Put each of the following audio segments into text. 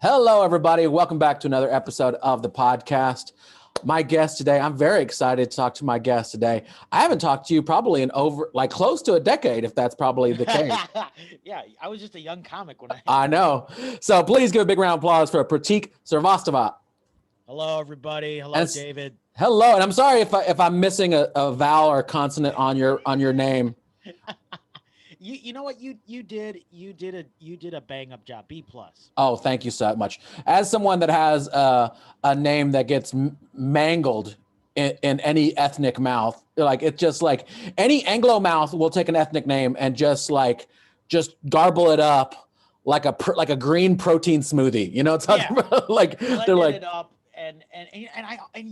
Hello, everybody. Welcome back to another episode of the podcast. My guest today, I'm very excited to talk to my guest today. I haven't talked to you probably in over like close to a decade, if that's probably the case. Yeah, I was just a young comic when I know. So please give a big round of applause for Prateek Srivastava. Hello, everybody. Hello, And David. hello, and I'm sorry if I'm missing a vowel or consonant on your name. You know what you did a bang up job. B+. Oh, thank you so much. As someone that has a name that gets mangled in any ethnic mouth, like it's just like any Anglo mouth will take an ethnic name and just garble it up like a green protein smoothie. You know, it's Yeah, like they're blended like, it up, and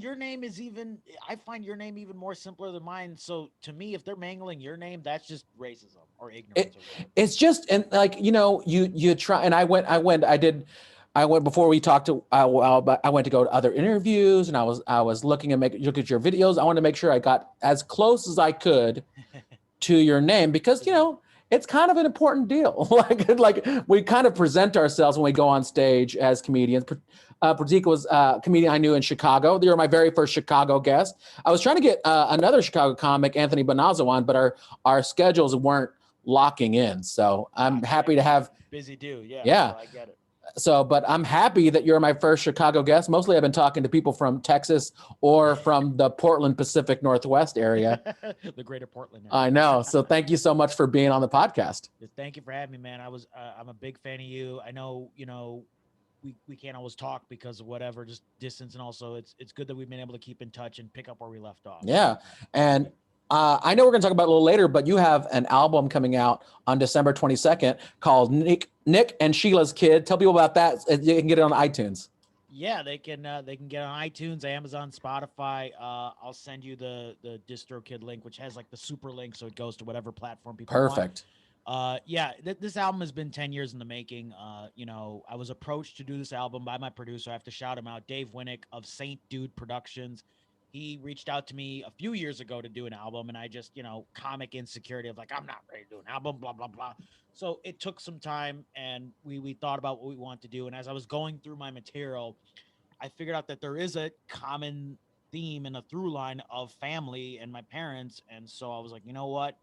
your name is even. I find your name even more simpler than mine. So to me, if they're mangling your name, that's just racism or ignorance it, or whatever. it's just, and like, you try, and I went before we talked to I went to go to other interviews, and I was looking at look at your videos. I wanted to make sure I got as close as I could to your name, because it's kind of an important deal. like we kind of present ourselves when we go on stage as comedians. Prateek was a comedian I knew in Chicago. They were my very first Chicago guest. I was trying to get another Chicago comic, Anthony Bonazzo, on, but our schedules weren't locking in. So I'm happy to have. Busy dude. Yeah, Yeah. so I get it. So, but I'm happy that you're my first Chicago guest. Mostly I've been talking to people from Texas or from the Portland Pacific Northwest area. The greater Portland area. I know. So thank you so much for being on the podcast. Thank you for having me, man. I'm a big fan of you. I know, we can't always talk because of whatever, just distance, and also it's good that we've been able to keep in touch and pick up where we left off. Yeah. And I know we're going to talk about it a little later, but you have an album coming out on December 22nd called Nick and Sheila's Kid. Tell people about that. You can get it on iTunes. Yeah, they can get on iTunes, Amazon, Spotify. I'll send you the DistroKid link, which has like the super link, so it goes to whatever platform people want. Perfect. Yeah, this album has been 10 years in the making. I was approached to do this album by my producer. I have to shout him out, Dave Winnick of Saint Dude Productions. He reached out to me a few years ago to do an album, and I just, comic insecurity of like, I'm not ready to do an album, blah, blah, blah. So it took some time, and we thought about what we want to do. And as I was going through my material, I figured out that there is a common theme and a through line of family and my parents. And so I was like, you know what?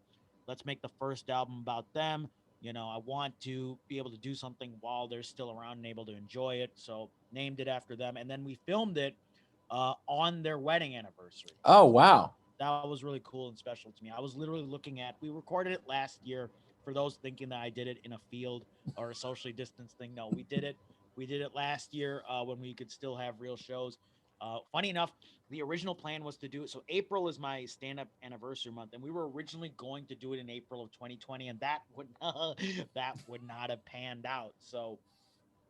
Let's make the first album about them. I want to be able to do something while they're still around and able to enjoy it. So named it after them. And then we filmed it on their wedding anniversary. Oh, wow. That was really cool and special to me. I was literally we recorded it last year. For those thinking that I did it in a field or a socially distanced thing, no, we did it. We did it last year when we could still have real shows. Funny enough, the original plan was to do it. So April is my stand-up anniversary month, and we were originally going to do it in April of 2020, and that would not have panned out. So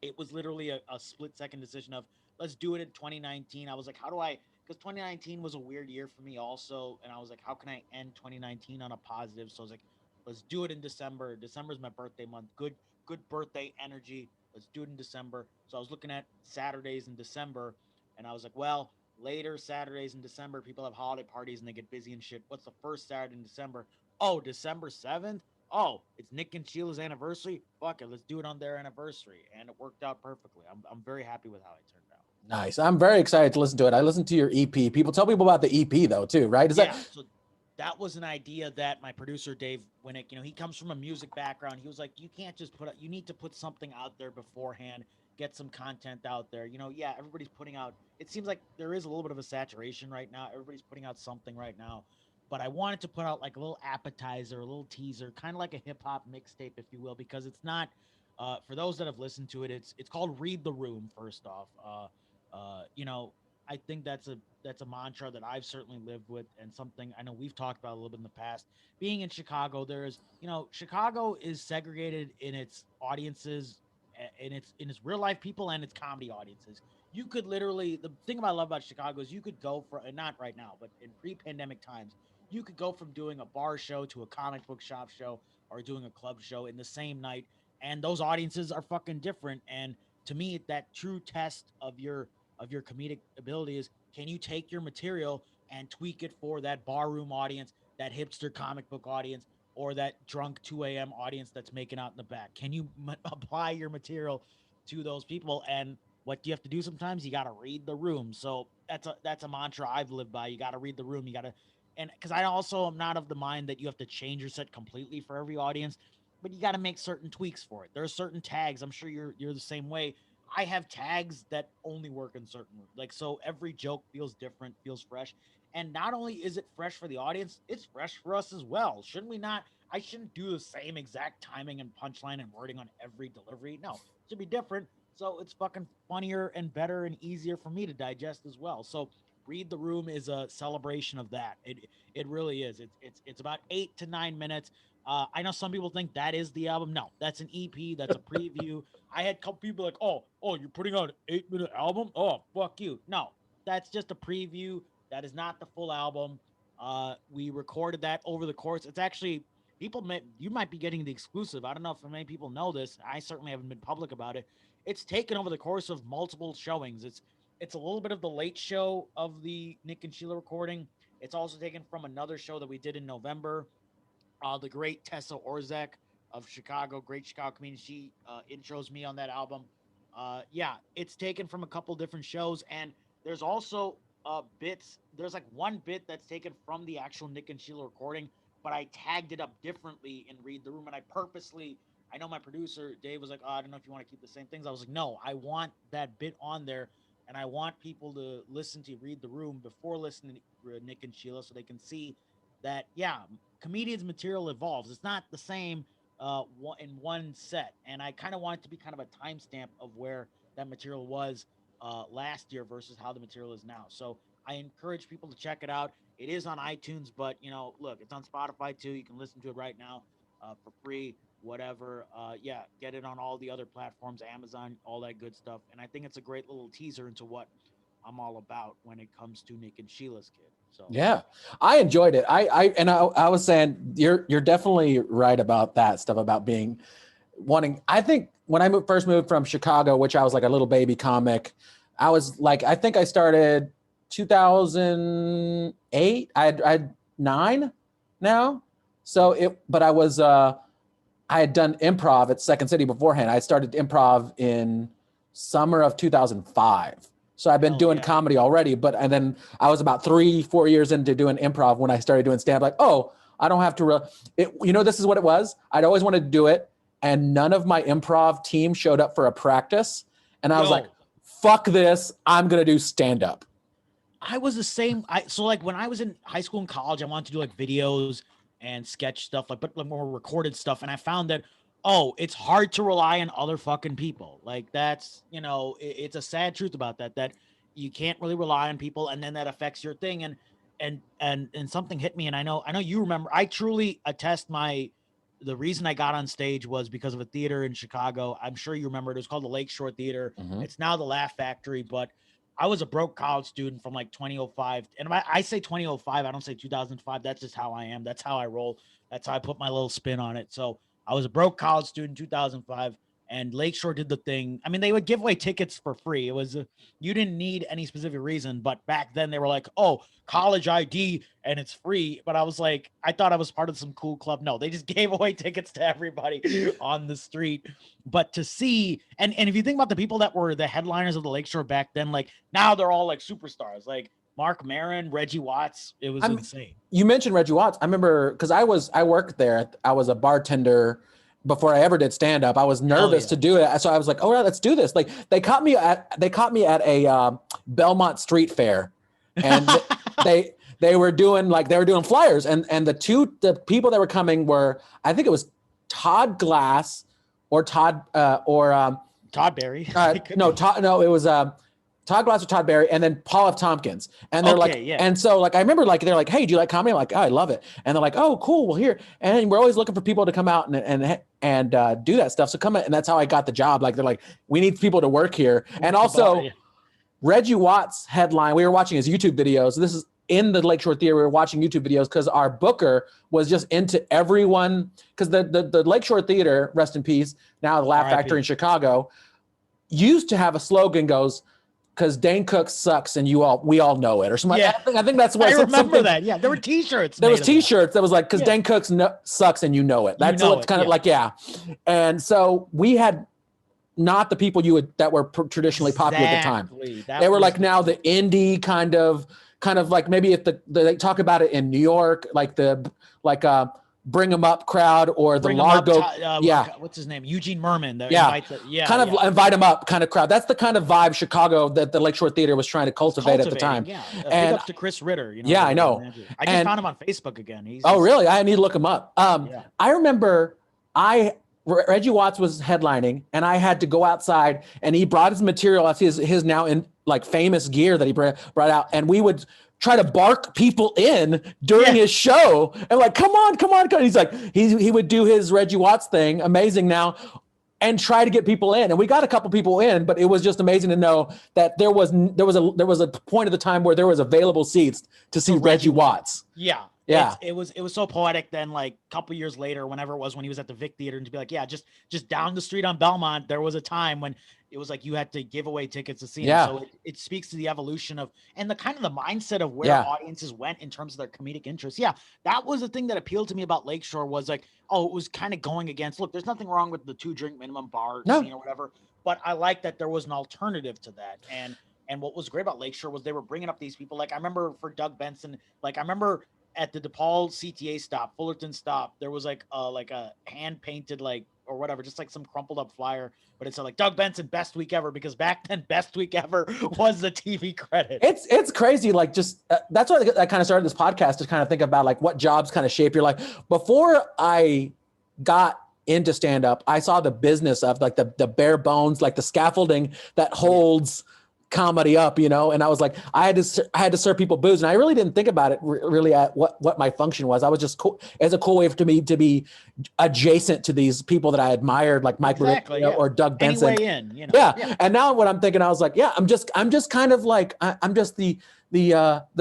it was literally a split-second decision of let's do it in 2019. I was like, how do I? Because 2019 was a weird year for me also, and I was like, how can I end 2019 on a positive? So I was like, let's do it in December. December is my birthday month. Good birthday energy. Let's do it in December. So I was looking at Saturdays in December, and I was like, well, later Saturdays in December, people have holiday parties and they get busy and shit. What's the first Saturday in December? Oh, December 7th? Oh, it's Nick and Sheila's anniversary? Fuck it, let's do it on their anniversary. And it worked out perfectly. I'm very happy with how it turned out. Nice. I'm very excited to listen to it. I listened to your EP. Tell people about the EP though, too, right? So that was an idea that my producer Dave Winnick, he comes from a music background. He was like, you can't just you need to put something out there beforehand, get some content out there. Yeah, everybody's putting out. It seems like there is a little bit of a saturation right now. Everybody's putting out something right now. But I wanted to put out like a little appetizer, a little teaser, kind of like a hip hop mixtape, if you will, because it's not. For those that have listened to it, it's called "Read the Room." First off, I think that's a mantra that I've certainly lived with, and something I know we've talked about a little bit in the past. Being in Chicago, Chicago is segregated in its audiences, in its real life people and its comedy audiences. You could literally, the thing I love about Chicago is you could go for, and not right now, but in pre-pandemic times, you could go from doing a bar show to a comic book shop show or doing a club show in the same night, and those audiences are fucking different. And to me, that true test of your comedic ability is, can you take your material and tweak it for that barroom audience, that hipster comic book audience, or that drunk 2 a.m. audience that's making out in the back? Can you apply your material to those people. And what do you have to do sometimes? You got to read the room. So that's a mantra I've lived by. You got to read the room. You got to, and because I also am not of the mind that you have to change your set completely for every audience, but you got to make certain tweaks for it. There are certain tags. I'm sure you're the same way. I have tags that only work in certain, like, so every joke feels different, feels fresh. And not only is it fresh for the audience, it's fresh for us as well. Shouldn't we not? I shouldn't do the same exact timing and punchline and wording on every delivery. No, it should be different. So it's fucking funnier and better and easier for me to digest as well. So Read the Room is a celebration of that. It really is. It's about 8 to 9 minutes. I know some people think that is the album. No, that's an EP. That's a preview. I had a couple people like, oh, you're putting out an 8-minute album? Oh, fuck you. No, that's just a preview. That is not the full album. We recorded that over the course. It's actually you might be getting the exclusive. I don't know if many people know this. I certainly haven't been public about it. It's taken over the course of multiple showings. It's a little bit of the late show of the Nick and Sheila recording. It's also taken from another show that we did in November. The great Tessa Orzek of Chicago, great Chicago comedian. She intros me on that album. Yeah, it's taken from a couple different shows, and there's also bits. There's like one bit that's taken from the actual Nick and Sheila recording, but I tagged it up differently in Read the Room, and I know my producer Dave was like, I don't know if you want to keep the same things. I was like, no, I want that bit on there, and I want people to listen to Read the Room before listening to Nick and Sheila, so they can see that, yeah, comedians' material evolves. It's not the same in one set, and I kind of want it to be kind of a timestamp of where that material was last year versus how the material is now. So I encourage people to check it out. It is on iTunes, but look, it's on Spotify too. You can listen to it right now for free, whatever. Yeah, get it on all the other platforms, Amazon, all that good stuff. And I think it's a great little teaser into what I'm all about when it comes to Nick and Sheila's Kid. So yeah, I enjoyed it. I was saying you're definitely right about that stuff about wanting. I think when I first moved from Chicago, which I was like a little baby comic, I was like, I think I started 2008. I had 9 now. So but I was I had done improv at Second City beforehand. I started improv in summer of 2005. So I've been doing comedy already, and then I was about 3-4 years into doing improv when I started doing stand-up. Like, oh, I don't have to. This is what it was. I'd always wanted to do it, and none of my improv team showed up for a practice, and I was like, "Fuck this! I'm gonna do stand-up." I was the same. So like when I was in high school and college, I wanted to do like videos and sketch stuff, but more recorded stuff, and I found that it's hard to rely on other fucking people. Like that's, it's a sad truth about that you can't really rely on people, and then that affects your thing. And something hit me, and I know you remember. I truly attest the reason I got on stage was because of a theater in Chicago. I'm sure you remember it. It was called the Lakeshore Theater. Mm-hmm. It's now the Laugh Factory, but I was a broke college student from like 2005. And I say 2005, I don't say 2005. That's just how I am. That's how I roll. That's how I put my little spin on it. So I was a broke college student in 2005, and Lakeshore did the thing. I mean, they would give away tickets for free. It was you didn't need any specific reason, but back then they were like, oh, college ID and it's free. But I was like, I thought I was part of some cool club. No, they just gave away tickets to everybody on the street. But to see, and if you think about the people that were the headliners of the Lakeshore back then, like now they're all like superstars, like Mark Maron, Reggie Watts. It was insane. You mentioned Reggie Watts. I remember because I worked there. I was a bartender before I ever did stand up. I was nervous to do it, so I was like, "Oh, yeah, let's do this." Like they caught me at a Belmont Street Fair, and they were doing flyers, and the people that were coming were, I think it was Todd Glass or Todd Berry. It was Todd Glass or Todd Berry, and then Paul F. Tompkins. And they're and so like I remember like they're like, hey, do you like comedy? I'm like, oh, I love it. And they're like, oh, cool. Well, here. And we're always looking for people to come out and do that stuff. So come in, and that's how I got the job. Like they're like, we need people to work here. And also Reggie Watts headline. We were watching his YouTube videos. This is in the Lakeshore Theater. We were watching YouTube videos because our booker was just into everyone. Because the Lakeshore Theater, rest in peace, now the Laugh Factory in Chicago, used to have a slogan goes, because Dane Cook sucks and we all know it or something. Yeah. I think that's what I remember that. Yeah, there were T-shirts. There was T-shirts that was like, because Dane Cook sucks and you know it. That's what's kind of like, yeah. And so we had not the people that were traditionally popular at the time. They were like now the indie kind of like, maybe if they talk about it in New York, like Bring 'em Up crowd, or the Largo. What's his name? Eugene Merman. Invite 'em up kind of crowd. That's the kind of vibe Chicago that the Lakeshore Theater was trying to cultivate at the time. Yeah. Big ups to Chris Ritter. I know. I just found him on Facebook again. Really? I need to look him up. I remember Reggie Watts was headlining, and I had to go outside, and he brought his material, his now in like famous gear that he brought out, and we would try to bark people in during his show, and like, come on. He's like, he would do his Reggie Watts thing, amazing now, and try to get people in. And we got a couple people in, but it was just amazing to know that there was a point of the time where there was available seats to see Reggie Watts. Yeah. It was so poetic. Then like a couple years later, whenever it was, when he was at the Vic Theater, and to be like, just down the street on Belmont, there was a time when it was like you had to give away tickets to see him. So it speaks to the evolution of, and the kind of the mindset of where audiences went in terms of their comedic interests. Yeah, that was the thing that appealed to me about Lakeshore, was like, it was kind of going against, look, there's nothing wrong with the 2-drink minimum bar scene or whatever, but I like that there was an alternative to that. And what was great about Lakeshore was they were bringing up these people. Like I remember for Doug Benson, like I remember at the DePaul CTA stop, Fullerton stop, there was like a hand painted or whatever, just like some crumpled up flyer, but it said like Doug Benson best week ever, because back then best week ever was the TV credit. It's crazy. Like just that's why I kind of started this podcast, to kind of think about like what jobs kind of shape your life. Before I got into stand up, I saw the business of like the bare bones, like the scaffolding that holds comedy up, and I was like, I had to serve people booze, and I really didn't think about it really at what my function was. I was just cool as a cool way to me to be adjacent to these people that I admired, like Mike or Doug Benson. Any way in, And now what I'm thinking, I was like, I'm just kind of like, I'm just the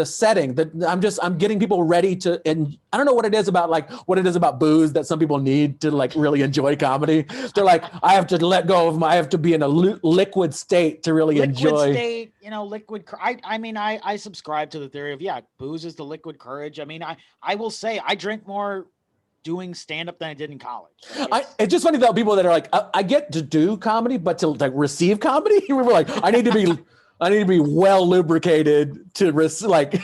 setting that I'm getting people ready to, and I don't know what it is about booze that some people need to like really enjoy comedy. They're like, I have to let go of I have to be in a liquid state to really enjoy. State, liquid. I subscribe to the theory of, booze is the liquid courage. I mean, I will say I drink more doing stand-up than I did in college. It's just funny though, people that are like, I get to do comedy, but to like receive comedy, we were like, I need to be well lubricated to like.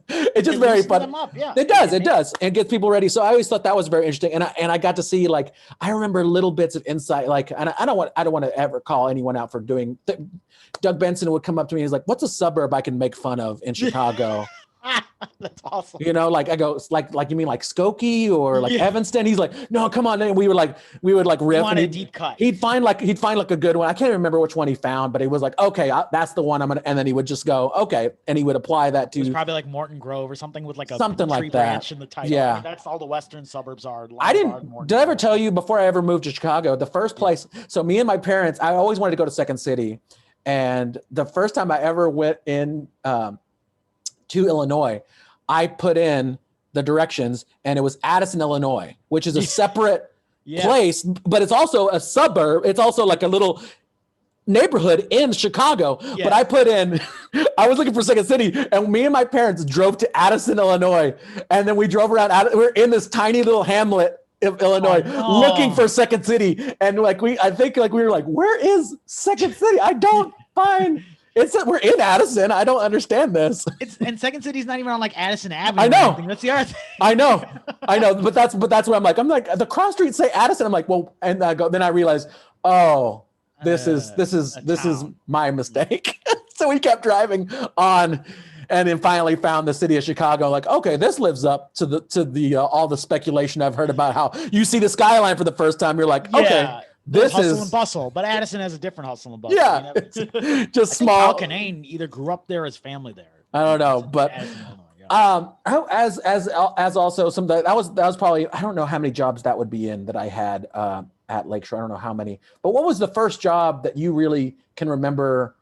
It's just very fun. It does, and gets people ready. So I always thought that was very interesting, and I got to see, like, I remember little bits of insight, like, and I don't want to ever call anyone out for doing. Doug Benson would come up to me, he's like, "What's a suburb I can make fun of in Chicago?" That's awesome. Like I go, like you mean like Skokie or like Evanston? He's like, no, come on. And we would like riff. And a deep cut. He'd find like a good one. I can't remember which one he found, but he was like, okay, that's the one I'm gonna. And then he would just go, okay, and he would apply that to. It was probably like Morton Grove or something with like a something tree like that branch in the title. Yeah, I mean, that's all the western suburbs are. Did I ever tell you before I ever moved to Chicago? The first place. So me and my parents, I always wanted to go to Second City, and the first time I ever went in to Illinois, I put in the directions, and it was Addison, Illinois, which is a separate place, but it's also a suburb. It's also like a little neighborhood in Chicago. Yeah. But I put in, I was looking for Second City, and me and my parents drove to Addison, Illinois, and then we drove around. We're in this tiny little hamlet of Illinois looking for Second City, and like I think we were like, where is Second City? I don't find. We're in Addison. I don't understand this. And Second City's not even on like Addison Avenue. I know. That's the other thing. I know. But that's where I'm like the cross streets say Addison. I'm like, well, and then I realized, this is my mistake. So we kept driving on, and then finally found the city of Chicago. Like, okay, this lives up to the all the speculation I've heard about how you see the skyline for the first time. You're like, okay. This hustle and bustle, but Addison has a different hustle and bustle. Yeah, just small. Al Kinane either grew up there, his family there. I don't know, but as also some that was probably, I don't know how many jobs that would be in that I had at Lakeshore. I don't know how many, but what was the first job that you really can remember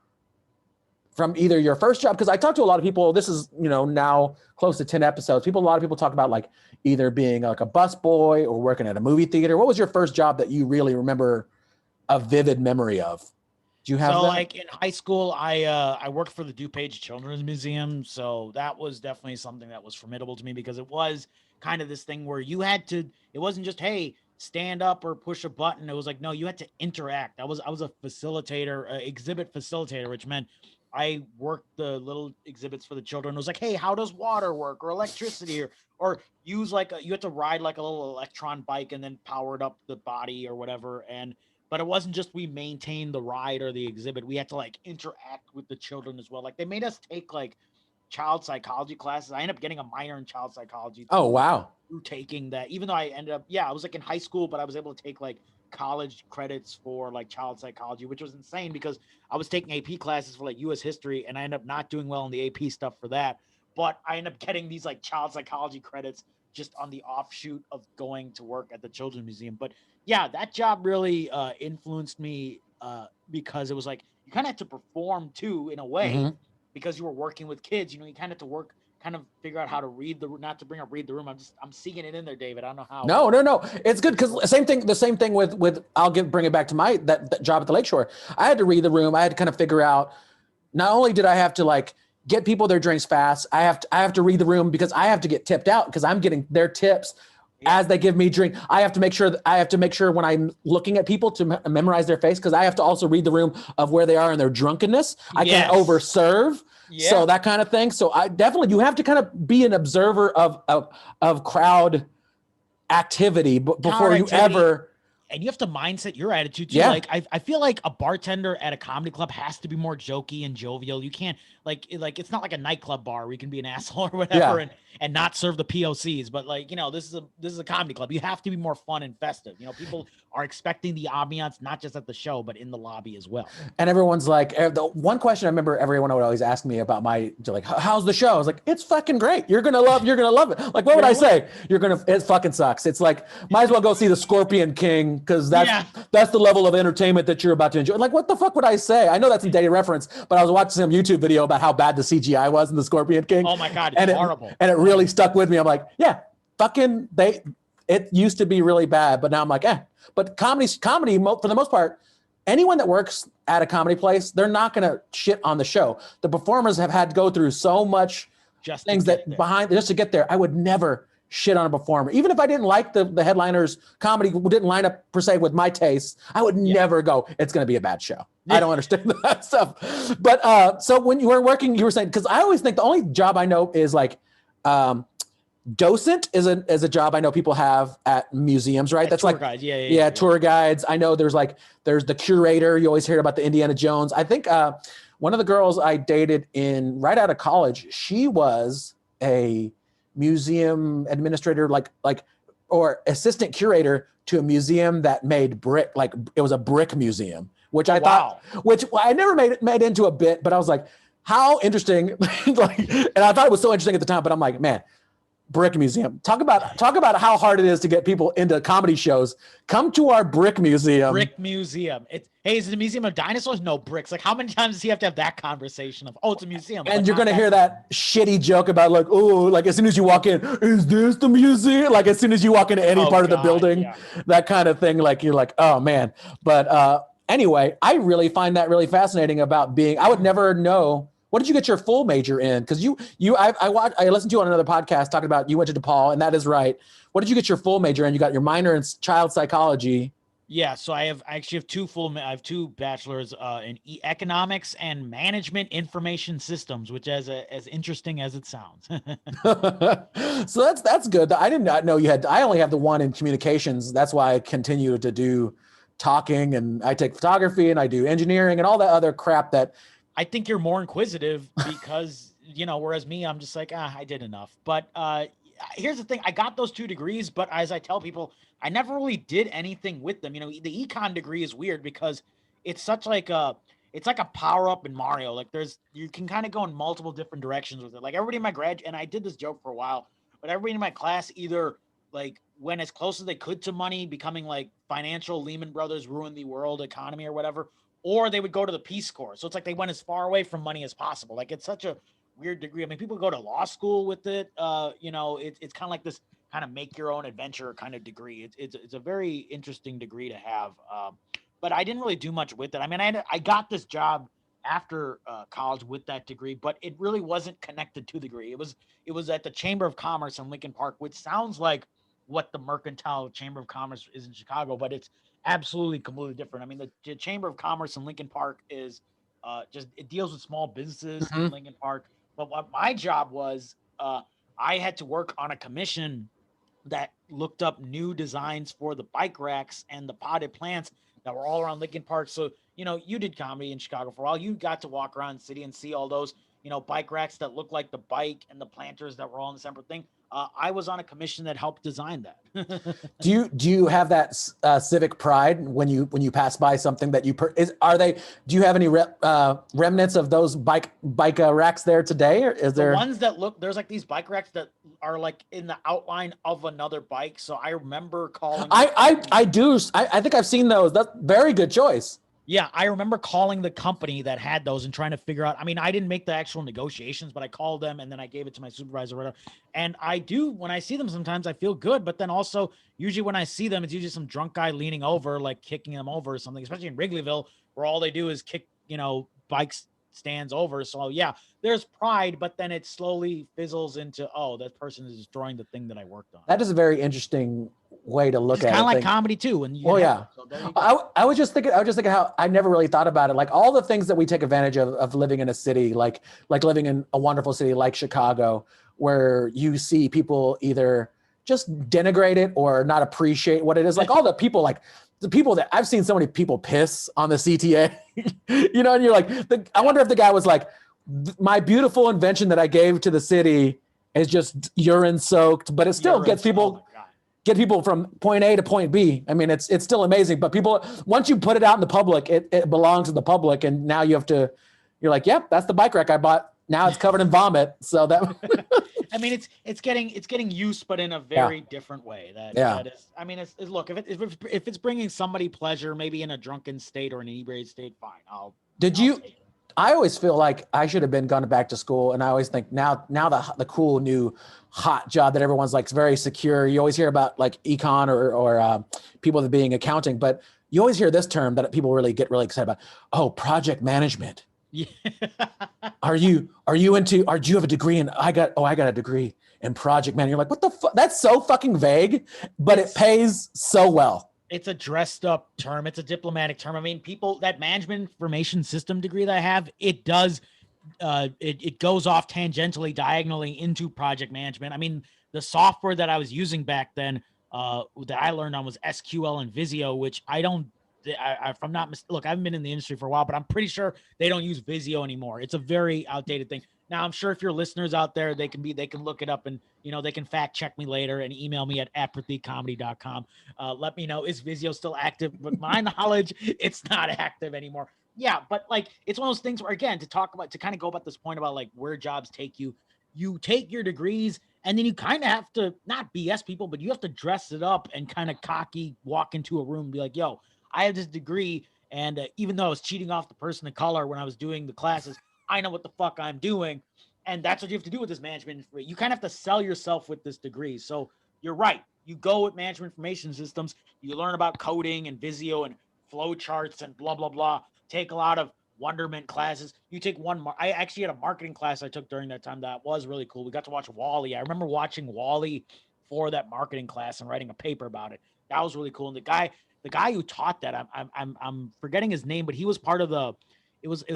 from either your first job? Because I talked to a lot of people. This is now close to 10 episodes. A lot of people talk about like either being like a busboy or working at a movie theater. What was your first job that you really remember a vivid memory of? Do you have that? Like in high school, I worked for the DuPage Children's Museum. So that was definitely something that was formidable to me, because it was kind of this thing where you had to, it wasn't just, hey, stand up or push a button. It was like, no, you had to interact. I was a facilitator, exhibit facilitator, which meant I worked the little exhibits for the children. It was like, hey, how does water work or electricity or use like you had to ride like a little electron bike and then powered up the body or whatever. And but it wasn't just we maintained the ride or the exhibit. We had to like interact with the children as well. Like they made us take like child psychology classes. I ended up getting a minor in child psychology Oh, wow. through taking that, even though I ended up, I was like in high school, but I was able to take like college credits for like child psychology, which was insane because I was taking AP classes for like US history and I ended up not doing well in the AP stuff for that. But I ended up getting these like child psychology credits just on the offshoot of going to work at the Children's Museum. But yeah, that job really influenced me because it was like you kind of had to perform too in a way Mhm. because you were working with kids. You know, you kind of had to work kind of figure out how to read the, not to bring up read the room. I'm seeing it in there, David. I don't know how. No, no, no. It's good because the same thing with bring it back to my that job at the Lakeshore. I had to read the room. I had to kind of figure out. Not only did I have to like get people their drinks fast, I have to read the room because I have to get tipped out because I'm getting their tips as they give me drink. I have to make sure when I'm looking at people to memorize their face because I have to also read the room of where they are in their drunkenness. I can't overserve. Yeah. So that kind of thing. So I definitely, you have to kind of be an observer of crowd activity before you ever. And you have to mindset your attitude too. Yeah. Like I feel like a bartender at a comedy club has to be more jokey and jovial. You can't like it's not like a nightclub bar where you can be an asshole or whatever and not serve the POCs. But like, you know, this is a comedy club. You have to be more fun and festive. You know, people are expecting the ambiance not just at the show, but in the lobby as well. And everyone's like, the one question I remember everyone would always ask me about like, how's the show? I was like, it's fucking great. You're gonna love it. Like, what would I say? It fucking sucks. It's like, might as well go see the Scorpion King because that's the level of entertainment that you're about to enjoy. Like, what the fuck would I say? I know that's a dated reference, but I was watching some YouTube video about how bad the CGI was in the Scorpion King. Oh my God, it's horrible. And it really stuck with me. I'm like, yeah, fucking it used to be really bad, but now I'm like, But comedy for the most part, anyone that works at a comedy place, they're not going to shit on the show. The performers have had to go through so much just to get there. I would never shit on a performer. Even if I didn't like the headliner's comedy, didn't line up per se with my taste, I would never go, it's going to be a bad show. I don't understand that stuff. But so when you were working, you were saying, because I always think the only job I know is like, docent is a job I know people have at museums, right? That's like guides. Tour guides. I know there's the curator. You always hear about the Indiana Jones. I think one of the girls I dated right out of college, she was a museum administrator, or assistant curator to a museum that made brick. Like it was a brick museum, which I thought, which I never made into a bit, but I was like, how interesting. And I thought it was so interesting at the time, but I'm like, man, brick museum. Talk about how hard it is to get people into comedy shows. Come to our brick museum. Brick museum. Is it a museum of dinosaurs? No, bricks. Like how many times does he have to have that conversation of, it's a museum? And you're going to hear that shitty joke about like as soon as you walk in, is this the museum? Like as soon as you walk into any part of the building, that kind of thing. Like you're like, oh man. But anyway, I really find that really fascinating about I would never know. What did you get your full major in? Because I listened to you on another podcast talking about you went to DePaul, and that is right. What did you get your full major in? You got your minor in child psychology. Yeah, so I actually have two bachelors in economics and management information systems, which is as interesting as it sounds. So that's good. I did not know you had. I only have the one in communications. That's why I continue to do talking, and I take photography, and I do engineering, and all that other crap that. I think you're more inquisitive because, whereas me, I'm just like, I did enough. But here's the thing. I got those 2 degrees, but as I tell people, I never really did anything with them. The econ degree is weird because it's such like it's like a power up in Mario. Like you can kind of go in multiple different directions with it. Like everybody in my and I did this joke for a while, but everybody in my class either like went as close as they could to money, becoming like financial Lehman Brothers, ruin the world economy or whatever, or they would go to the Peace Corps. So it's like they went as far away from money as possible. Like it's such a weird degree. I mean, people go to law school with it. It's kind of like this kind of make your own adventure kind of degree. It's a very interesting degree to have. But I didn't really do much with it. I mean, I got this job after college with that degree, but it really wasn't connected to the degree. It was at the Chamber of Commerce in Lincoln Park, which sounds like what the Mercantile Chamber of Commerce is in Chicago, but it's absolutely completely different. I mean, the Chamber of Commerce in Lincoln Park is just it deals with small businesses in Mhm. Lincoln Park. But what my job was, I had to work on a commission that looked up new designs for the bike racks and the potted plants that were all around Lincoln Park. So, you did comedy in Chicago for a while. You got to walk around the city and see all those, bike racks that look like the bike and the planters that were all in the separate thing. I was on a commission that helped design that. Do you have that civic pride when you pass by something that do you have any remnants of those bike racks there today, or is The there? ones that there's like these bike racks that are like in the outline of another bike. So I remember calling. I think I've seen those. That's very good choice. Yeah, I remember calling the company that had those and trying to figure out. I mean, I didn't make the actual negotiations, but I called them and then I gave it to my supervisor or whatever. And I do, when I see them, sometimes I feel good, but then also usually when I see them, it's usually some drunk guy leaning over, like kicking them over or something, especially in Wrigleyville, where all they do is kick, bikes stands over. So yeah, there's pride, but then it slowly fizzles into, oh, that person is destroying the thing that I worked on. That is a very interesting way to look It's at it. kind of like comedy too. When you yeah. So there you go. I was just thinking how I never really thought about it. Like all the things that we take advantage of living in a city, like living in a wonderful city like Chicago, where you see people either just denigrate it or not appreciate what it is. Like all the people that I've seen so many people piss on the CTA, and you're like, I wonder if the guy was like, my beautiful invention that I gave to the city is just urine soaked, but it still gets people. Get people from point A to point B. I mean, it's still amazing, but people, once you put it out in the public, it belongs to the public. And now you're like, yep, that's the bike rack I bought. Now it's covered in vomit. So that, I mean, it's getting used, but in a very different way. That is, I mean, it's look, if it's bringing somebody pleasure, maybe in a drunken state or an inebriated state, fine. I'll take it. I always feel like I should have gone back to school. And I always think now the cool new hot job that everyone's like very secure. You always hear about like econ or people that being accounting, but you always hear this term that people get really excited about. Oh, project management. Yeah. Do you have a degree in, I got a degree in project management. You're like, what the fuck? That's so fucking vague, but it pays so well. It's a dressed up term. It's a diplomatic term. I mean, that management information system degree that I have, it does, it goes off tangentially, diagonally into project management. I mean, the software that I was using back then, that I learned on was SQL and Visio, which if I'm not look, I haven't been in the industry for a while, but I'm pretty sure they don't use Visio anymore. It's a very outdated thing. Now, I'm sure if your listeners out there, they can look it up and, they can fact check me later and email me at prateekcomedy.com. Let me know, is Visio still active? But my knowledge, it's not active anymore. Yeah. But like, it's one of those things where, again, to kind of go about this point about like where jobs take you, you take your degrees and then you kind of have to not BS people, but you have to dress it up and kind of cocky walk into a room and be like, yo, I have this degree. And even though I was cheating off the person of color when I was doing the classes, I know what the fuck I'm doing. And that's what you have to do with this management. You kind of have to sell yourself with this degree. So you're right. You go with management information systems. You learn about coding and Visio and flow charts and blah, blah, blah. Take a lot of wonderment classes. You take I actually had a marketing class I took during that time that was really cool. We got to watch Wall-E. I remember watching Wall-E for that marketing class and writing a paper about it. That was really cool. And the guy who taught that, I'm forgetting his name, but he was part of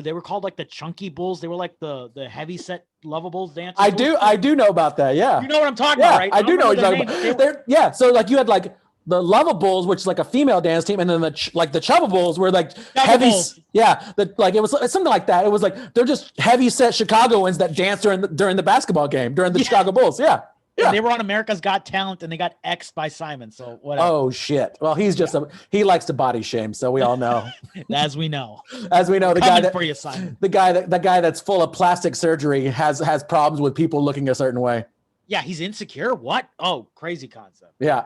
they were called like the Chunky Bulls. They were like the heavy set Lovables dancers. I do know about that. Yeah. You know what I'm talking about, right? I do know what you're talking about. Yeah. So like you had like the Lovables, which is like a female dance team, and then the Chubables were like heavy. Yeah. It was something like that. It was like, they're just heavy set Chicagoans that dance during the basketball game, during the Chicago Bulls. Yeah. Yeah. They were on America's Got Talent and they got X'd by Simon. So whatever. Oh shit. Well, he's just he likes to body shame, so we all know. As we know, the guy for you, Simon. The guy that's full of plastic surgery has problems with people looking a certain way. Yeah, he's insecure. What? Oh, crazy concept. Yeah.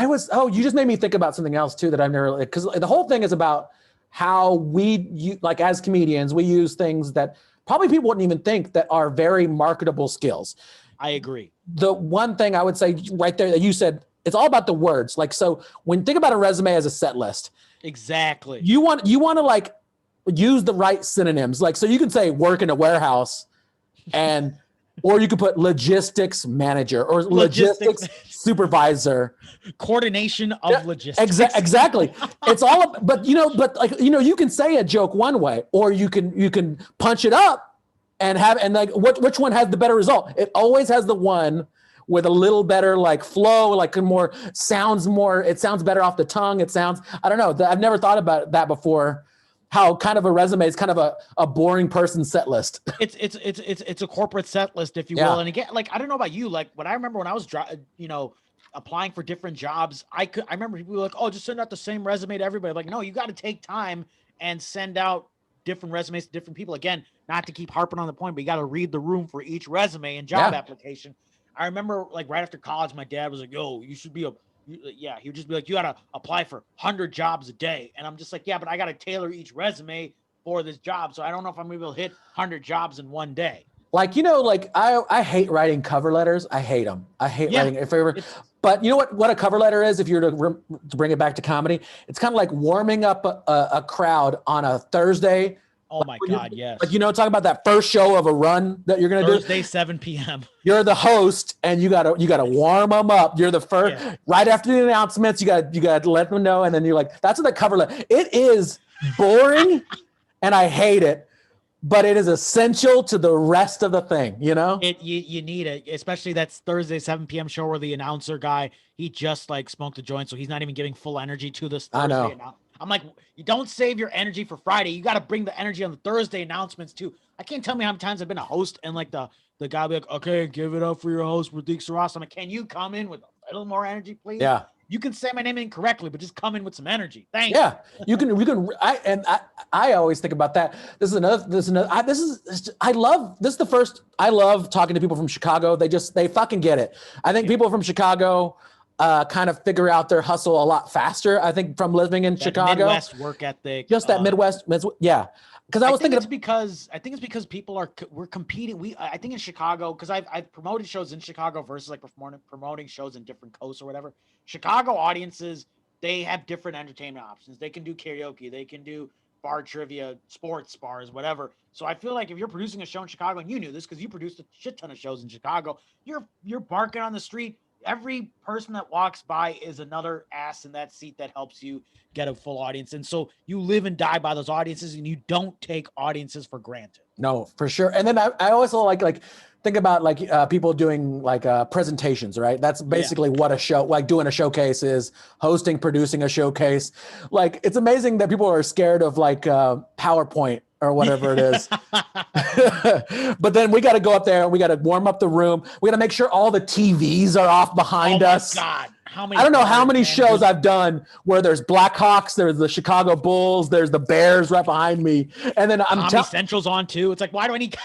You just made me think about something else too that I've never, because the whole thing is about how like as comedians, we use things that probably people wouldn't even think that are very marketable skills. I agree. The one thing I would say right there that you said, it's all about the words. Like, so when think about a resume as a set list. Exactly. You want to like use the right synonyms. Like, so you can say work in a warehouse and Or you could put logistics manager or logistics supervisor. Coordination of logistics. Exactly. It's all, but you can say a joke one way, or you can punch it up and which one has the better result? It always has the one with a little better like flow, like it sounds better off the tongue. I don't know. I've never thought about that before. How kind of a resume is kind of a boring person set list. It's a corporate set list, if you will. And again, like, I don't know about you, like I remember when I was, applying for different jobs, I remember people were like, oh, just send out the same resume to everybody. Like, no, you got to take time and send out different resumes to different people. Again, not to keep harping on the point, but you got to read the room for each resume and job application. I remember like right after college, my dad was like, yo, you should be he would just be like, you got to apply for 100 jobs a day. And I'm just like, yeah, but I got to tailor each resume for this job. So I don't know if I'm going to be able to hit 100 jobs in one day. Like, I hate writing cover letters. I hate them. I hate writing if ever. But you know what a cover letter is? If you're to bring it back to comedy, it's kind of like warming up a crowd on a Thursday. Oh my God, yes. Like, talking about that first show of a run that you're going to do. Thursday, 7 p.m. You're the host and you gotta warm them up. You're the first, right after the announcements, you gotta let them know. And then you're like, that's what the cover letter. It is boring and I hate it, but it is essential to the rest of the thing, You need it, especially that's Thursday, 7 p.m. show where the announcer guy, he just like smoked a joint. So he's not even giving full energy to this Thursday. I know. I'm like, you don't save your energy for Friday. You got to bring the energy on the Thursday announcements too. I can't tell me how many times I've been a host and like the guy will be like, okay, give it up for your host, Prateek Srivastava. I'm like, can you come in with a little more energy, please? Yeah. You can say my name incorrectly, but just come in with some energy. Thanks. Yeah, you can. I always think about that. This is I love talking to people from Chicago. They fucking get it. I think people from Chicago kind of figure out their hustle a lot faster. I think from living in Chicago, Midwest work ethic, just that Midwest, yeah. Because I think it's because people we're competing. I think in Chicago, because I've promoted shows in Chicago versus like promoting shows in different coasts or whatever. Chicago audiences, they have different entertainment options. They can do karaoke, they can do bar trivia, sports bars, whatever. So I feel like if you're producing a show in Chicago, and you knew this because you produced a shit ton of shows in Chicago, you're barking on the street. Every person that walks by is another ass in that seat that helps you get a full audience. And so you live and die by those audiences, and you don't take audiences for granted. No, for sure. And then I also like think about like people doing like presentations, right? That's basically what a show, like doing a showcase is, hosting, producing a showcase. Like, it's amazing that people are scared of like PowerPoint or whatever it is. But then we got to go up there and we got to warm up the room. We got to make sure all the TVs are off behind us. God. I don't know how many shows I've done where there's Blackhawks, there's the Chicago Bulls, there's the Bears right behind me. And then Comedy Central's on too. It's like, why do I need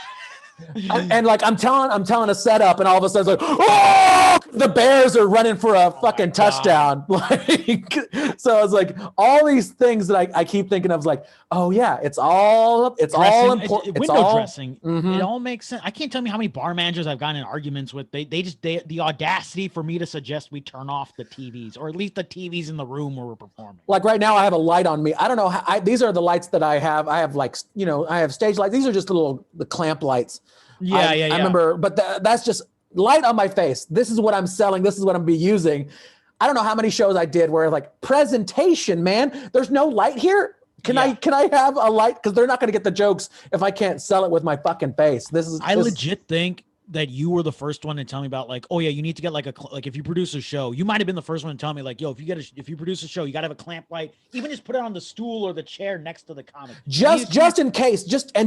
and like I'm telling a setup, and all of a sudden it's like, oh, the Bears are running for a fucking touchdown. Like, so it's like all these things that I keep thinking of, like, oh yeah, it's all important. Window dressing. It all makes sense. I can't tell me how many bar managers I've gotten in arguments with. They the audacity for me to suggest we turn off the TVs, or at least the TVs in the room where we're performing. Like right now I have a light on me. I don't know how these are the lights that I have. I have like, I have stage lights. These are just the clamp lights. Yeah. I remember, but that's just light on my face. This is what I'm selling. This is what I'm be using. I don't know how many shows I did where like presentation, man, there's no light here. Can I have a light? Because they're not going to get the jokes if I can't sell it with my fucking face. I legit think that you were the first one to tell me about, like, oh yeah, you need to get like if you produce a show, you might've been the first one to tell me like, yo, if you produce a show, you gotta have a clamp light, even just put it on the stool or the chair next to the comic. Just in case, just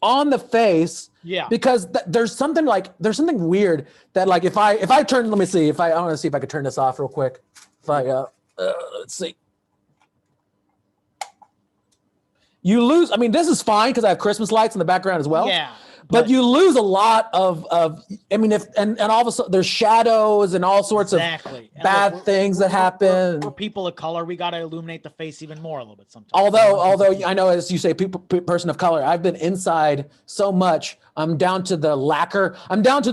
on the face. Yeah. Because there's something weird that like, if I turn, let me see I want to see if I could turn this off real quick. Let's see. You lose, I mean, this is fine because I have Christmas lights in the background as well. Yeah. But you lose a lot of I mean, and all of a sudden there's shadows and all sorts of bad things that happen. For people of color, we got to illuminate the face even more a little bit sometimes. Although I know, as you say, person of color, I've been inside so much. I'm down to the lacquer. I'm down to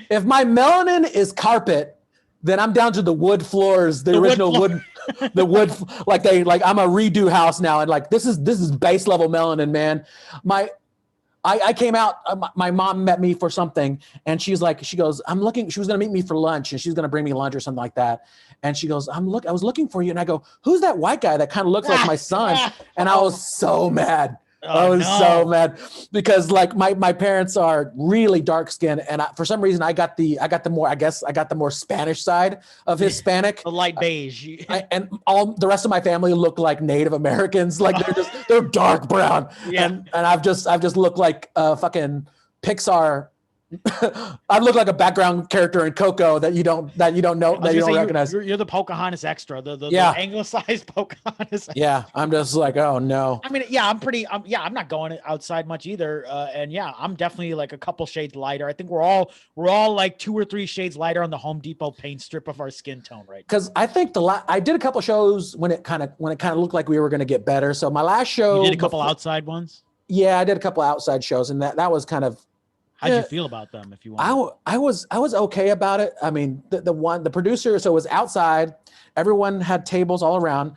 if my melanin is carpet, then I'm down to the wood floors, the original wood, like I'm a redo house now. And like, this is base level melanin, man. I came out, my mom met me for something, and she goes, she was going to meet me for lunch, and she's going to bring me lunch or something like that. And she goes, I was looking for you. And I go, who's that white guy that kind of looks like my son? And I was so mad. I was so mad because like my parents are really dark skinned, and for some reason I got the more Spanish side of Hispanic, the light beige, and all the rest of my family look like Native Americans, like they're dark brown, and I've just looked like fucking Pixar. I look like a background character in Coco that you don't know, that you don't recognize. You're the Pocahontas extra, the anglicized Pocahontas. Yeah, I'm just like, oh no. I mean, yeah, I'm not going outside much either, and yeah, I'm definitely like a couple shades lighter. I think we're all like 2 or 3 shades lighter on the Home Depot paint strip of our skin tone, right? Because I think I did a couple shows when it kind of looked like we were going to get better. So my last show, you did a couple outside ones. Yeah, I did a couple outside shows, and that was kind of. How'd you feel about them? If you want, I was okay about it. I mean, the producer, so it was outside. Everyone had tables all around.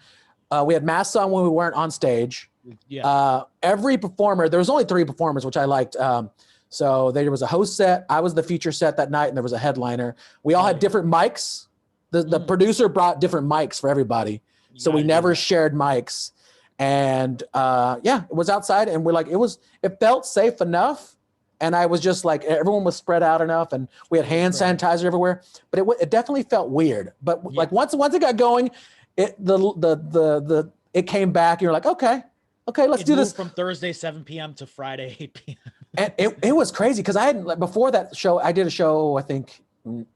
We had masks on when we weren't on stage. Yeah. Every performer, there was only 3 performers, which I liked. So there was a host set. I was the feature set that night, and there was a headliner. We all had different mics. The producer brought different mics for everybody, so we never shared mics. And it was outside, and we're like, it felt safe enough. And I was just like, everyone was spread out enough, and we had hand sanitizer everywhere, but it definitely felt weird. But like once it got going, it came back, and you're like, okay, let's do this. From Thursday 7 p.m. to Friday 8 p.m. And it was crazy because before that show, I did a show I think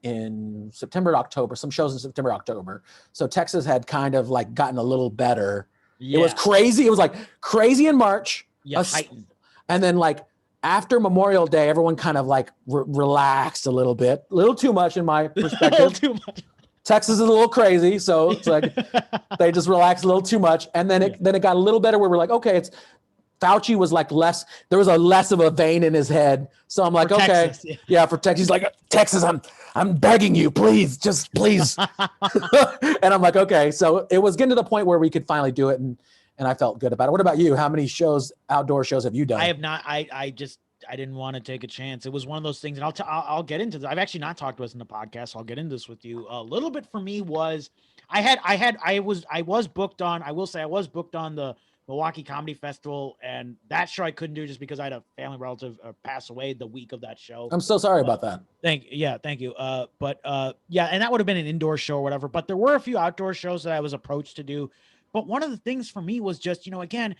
in September, October, some shows in September, October. So Texas had kind of like gotten a little better. Yeah. It was crazy. It was like crazy in March. Yeah, heightened. And then like. After Memorial Day, everyone kind of like relaxed a little bit, a little too much in my perspective. A little too much. Texas is a little crazy, so it's like they just relaxed a little too much, and then it got a little better where we're like, okay, Fauci was like less. There was a less of a vein in his head, so I'm like, for okay, Texas, for Texas. He's like, Texas, I'm begging you, please. And I'm like, okay, so it was getting to the point where we could finally do it, and I felt good about it. What about you? How many outdoor shows have you done? I have not. I didn't want to take a chance. It was one of those things, and I'll get into this. I've actually not talked to us in the podcast, so I'll get into this with you. A little bit for me was I was booked on. I will say I was booked on the Milwaukee Comedy Festival, and that show I couldn't do just because I had a family relative pass away the week of that show. I'm so sorry about that. Thank you. And that would have been an indoor show or whatever. But there were a few outdoor shows that I was approached to do. But one of the things for me was just, again,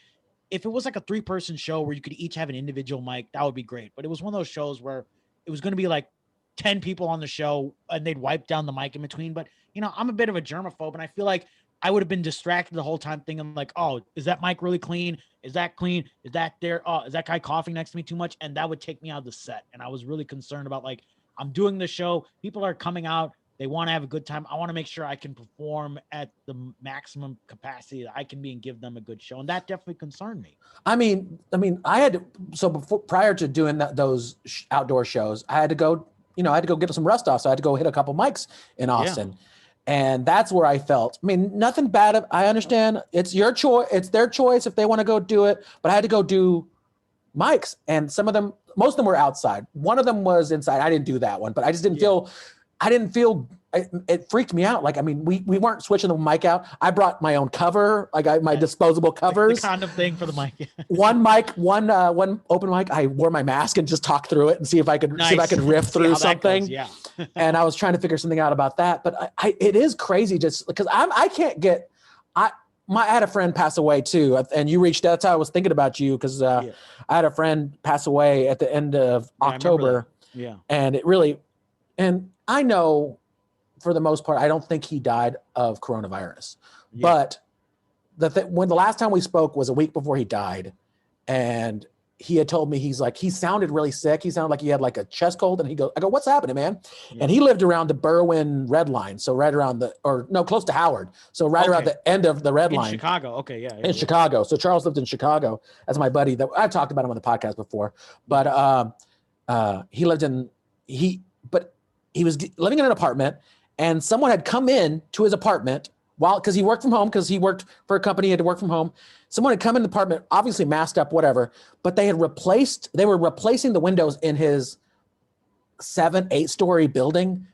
if it was like a 3-person show where you could each have an individual mic, that would be great. But it was one of those shows where it was going to be like 10 people on the show and they'd wipe down the mic in between. But, I'm a bit of a germaphobe, and I feel like I would have been distracted the whole time thinking like, oh, is that mic really clean? Is that clean? Is that there? Oh, is that guy coughing next to me too much? And that would take me out of the set. And I was really concerned about like, I'm doing the show. People are coming out. They want to have a good time. I want to make sure I can perform at the maximum capacity that I can be and give them a good show. And that definitely concerned me. I mean, I had prior to doing those outdoor shows, I had to go get some rust off. So I had to go hit a couple mics in Austin. Yeah. And that's where I felt, nothing bad. I understand it's your choice. It's their choice if they want to go do it, but I had to go do mics, and most of them were outside. One of them was inside. I didn't do that one, but I just didn't feel, it freaked me out. Like, we weren't switching the mic out. I brought my own cover, my disposable covers. The condom thing for the mic. One open mic. I wore my mask and just talked through it and see if I could riff through something. Yeah. And I was trying to figure something out about that. But it is crazy just because I can't get, I had a friend pass away too. And you reached out. That's how I was thinking about you. Cause I had a friend pass away at the end of October. Yeah. And it really, and I know for the most part, I don't think he died of coronavirus, but when the last time we spoke was a week before he died, and he had told me, he's like, he sounded really sick. He sounded like he had like a chest cold, and I go, what's happening, man? Yeah. And he lived around the Berwyn Red Line. So right around close to Howard. So around the end of the Red Line. In Chicago. Okay. Yeah. In Chicago. So Charles lived in Chicago. That's my buddy that I've talked about him on the podcast before, but he was living in an apartment, and someone had come in to his apartment because he worked from home, because he worked for a company, he had to work from home. Someone had come in the apartment, obviously masked up, whatever, but they were replacing the windows in his 7-8 story building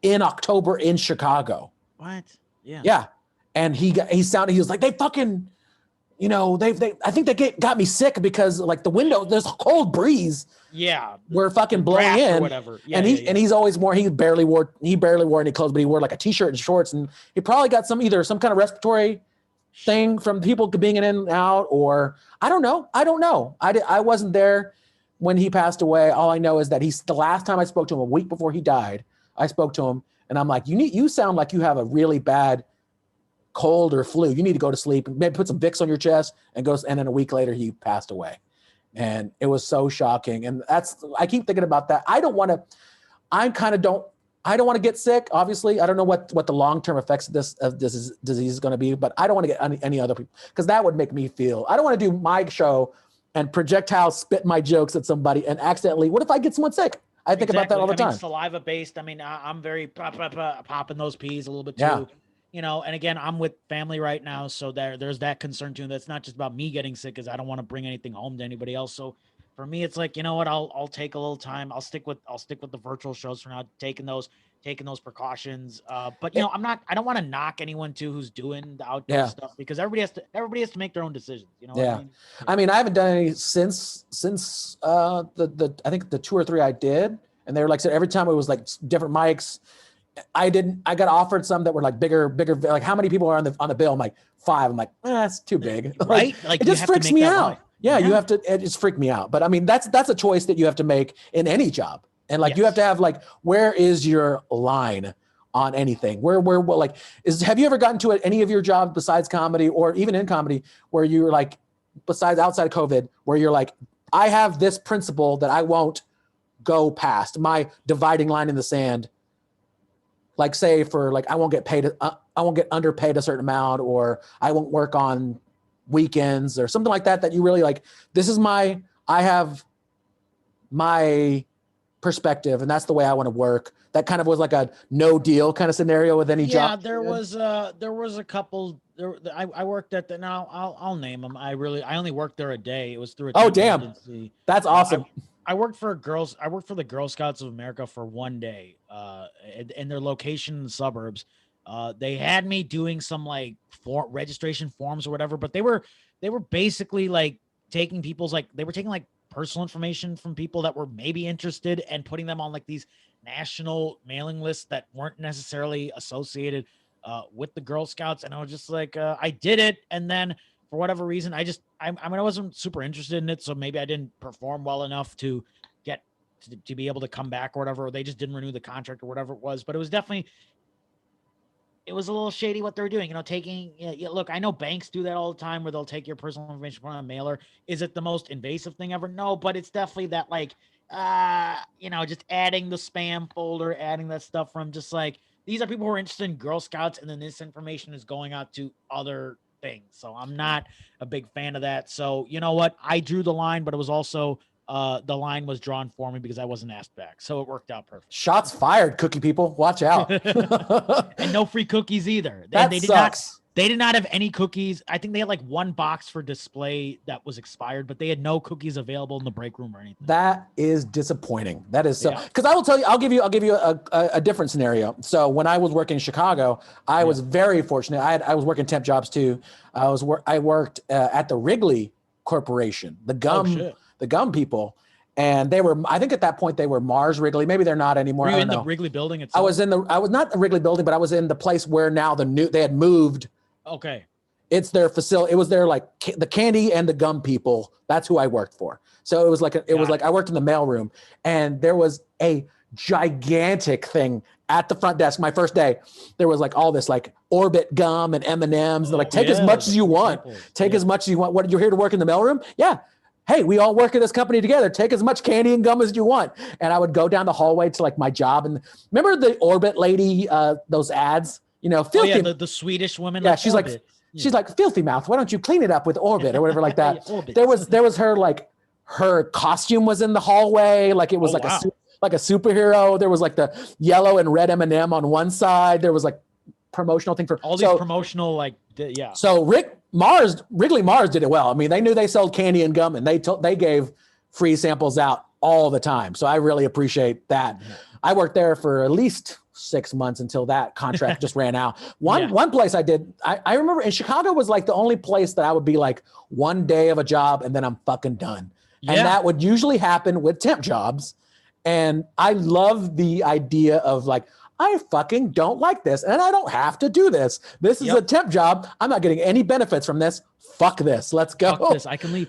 in October in Chicago. What? Yeah. Yeah. And he was like, they fucking, I think they got me sick because like the window, there's a cold breeze. Yeah. We're fucking blowing in. Or whatever. Yeah, and and he's always he barely wore any clothes, but he wore like a t-shirt and shorts, and he probably got either some kind of respiratory thing from people being in and out, or I don't know. I wasn't there when he passed away. All I know is that the last time I spoke to him, a week before he died, I spoke to him and I'm like, you sound like you have a really bad cold or flu. You need to go to sleep and maybe put some Vicks on your chest and then a week later he passed away. And it was so shocking. And I keep thinking about that. I don't want to get sick. Obviously, I don't know what the long-term effects of this disease is going to be, but I don't want to get any other people, because that would make me feel, I don't want to do my show and projectile spit my jokes at somebody and accidentally, what if I get someone sick? I think about that all the time. Saliva based. I mean, I'm very popping those peas a little bit too. Yeah. And again, I'm with family right now, so there's that concern too. That's not just about me getting sick, because I don't want to bring anything home to anybody else. So for me, it's like, you know what, I'll take a little time. I'll stick with the virtual shows for now, taking those precautions. But I don't want to knock anyone too who's doing the outdoor stuff, because everybody has to make their own decisions. You know what I mean? I mean, I haven't done any since I think the 2 or 3 I did, and they were like, so every time it was like different mics. I got offered some that were like bigger, like how many people are on the bill? I'm like 5. I'm like, that's too big. Right? Like it just freaks me out. Yeah, you have to, it just freaked me out. But I mean, that's a choice that you have to make in any job. And like, you have to have like, where is your line on anything? Have you ever gotten to any of your jobs besides comedy, or even in comedy, where you're like, besides outside of COVID, where you're like, I have this principle that I won't go past, my dividing line in the sand. Like say for like, I won't get underpaid a certain amount, or I won't work on weekends or something like that, that you really like, I have my perspective and that's the way I want to work. That kind of was like a no deal kind of scenario with any job. Yeah, there was a couple I worked at now I'll name them. I only worked there a day. It was through a damn agency. That's awesome. I worked for the Girl Scouts of America for one day, in their location in the suburbs. They had me doing some like registration forms or whatever, but they were basically like taking personal information from people that were maybe interested and putting them on like these national mailing lists that weren't necessarily associated with the Girl Scouts. And I was just like, I did it. And then for whatever reason, I wasn't super interested in it. So maybe I didn't perform well enough to get to be able to come back or whatever, or they just didn't renew the contract or whatever it was. But it was a little shady what they're doing, look, I know banks do that all the time where they'll take your personal information from a mailer. Is it the most invasive thing ever? No, but it's definitely that like, just adding the spam folder, adding that stuff from just like, these are people who are interested in Girl Scouts, and then this information is going out to other things. So I'm not a big fan of that. So you know what? I drew the line, but it was also the line was drawn for me because I wasn't asked back. So it worked out perfect. Shots fired, cookie people. Watch out. And no free cookies either. They sucks. They did not have any cookies. I think they had like one box for display that was expired, but they had no cookies available in the break room or anything. That is disappointing. That is so, because I will tell you, I'll give you a different scenario. So when I was working in Chicago, I was very fortunate. I was working temp jobs too. I worked at the Wrigley Corporation, the gum people. And they were, I think at that point they were Mars Wrigley. Maybe they're not anymore. Were you in the Wrigley building itself? I was not the Wrigley building, but I was in the place where now they had moved. Okay. It's their facility. It was their like the candy and the gum people. That's who I worked for. So it was like I worked in the mailroom, and there was a gigantic thing at the front desk. My first day, there was like all this like Orbit gum and M&Ms. They're like, take as much as you want. Take as much as you want. What, you're here to work in the mailroom? Yeah. Hey, we all work at this company together. Take as much candy and gum as you want. And I would go down the hallway to like my job. And remember the Orbit lady, those ads? Filthy. The Swedish woman. Yeah, she's Orbit. She's like, filthy mouth, why don't you clean it up with Orbit or whatever like that. There was her like her costume was in the hallway, like it was like a superhero. There was like the yellow and red M&M on one side. There was like promotional thing for all these promotional, like, yeah. So Wrigley Mars did it well. I mean, they knew they sold candy and gum, and they gave free samples out all the time. So I really appreciate that. I worked there for at least 6 months until that contract just ran out. One place I did, I remember in Chicago was like the only place that I would be like 1 day of a job and then I'm fucking done. Yeah. And that would usually happen with temp jobs. And I love the idea of like, I fucking don't like this and I don't have to do this. This is a temp job. I'm not getting any benefits from this. Fuck this. Let's go. Fuck this. I can leave.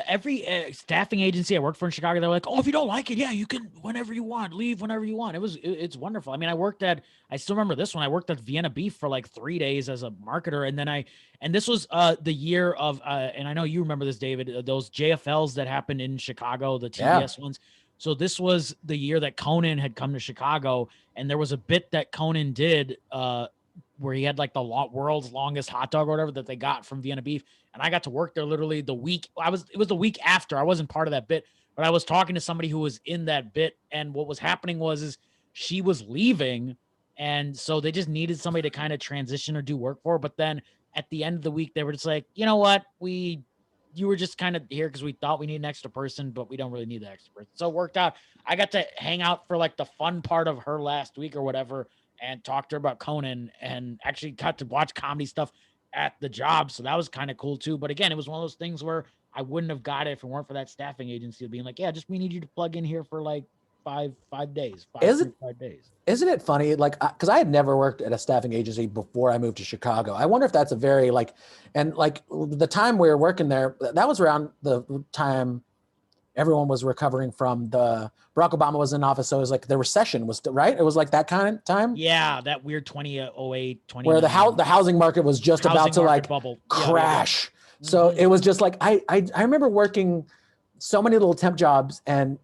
Every staffing agency I worked for in Chicago, they're like, oh, if you don't like it, yeah, you can whenever you want, leave whenever you want. It's wonderful. I mean, I still remember this one. I worked at Vienna Beef for like 3 days as a marketer. And then this was the year of, and I know you remember this, David, those JFLs that happened in Chicago, the TBS ones. So this was the year that Conan had come to Chicago, and there was a bit that Conan did where he had like the world's longest hot dog or whatever that they got from Vienna Beef. And I got to work there literally the week. It was the week after. I wasn't part of that bit, but I was talking to somebody who was in that bit. And what was happening is she was leaving. And so they just needed somebody to kind of transition or do work for. But then at the end of the week, they were just like, you know what? You were just kind of here because we thought we need an extra person, but we don't really need the extra person. So it worked out. I got to hang out for like the fun part of her last week or whatever and talk to her about Conan and actually got to watch comedy stuff at the job. So that was kind of cool too. But again, it was one of those things where I wouldn't have got it if it weren't for that staffing agency being like, yeah, we need you to plug in here for like 5 days. 5 days. Isn't it funny? Like, because I had never worked at a staffing agency before I moved to Chicago. I wonder if that's a very and the time we were working there, that was around the time everyone was recovering from Barack Obama was in office. So it was like the recession was right. It was like that kind of time. Yeah. That weird 2008, 20 where the housing market was just about to like crash. Yeah. So it was just like, I remember working so many little temp jobs, and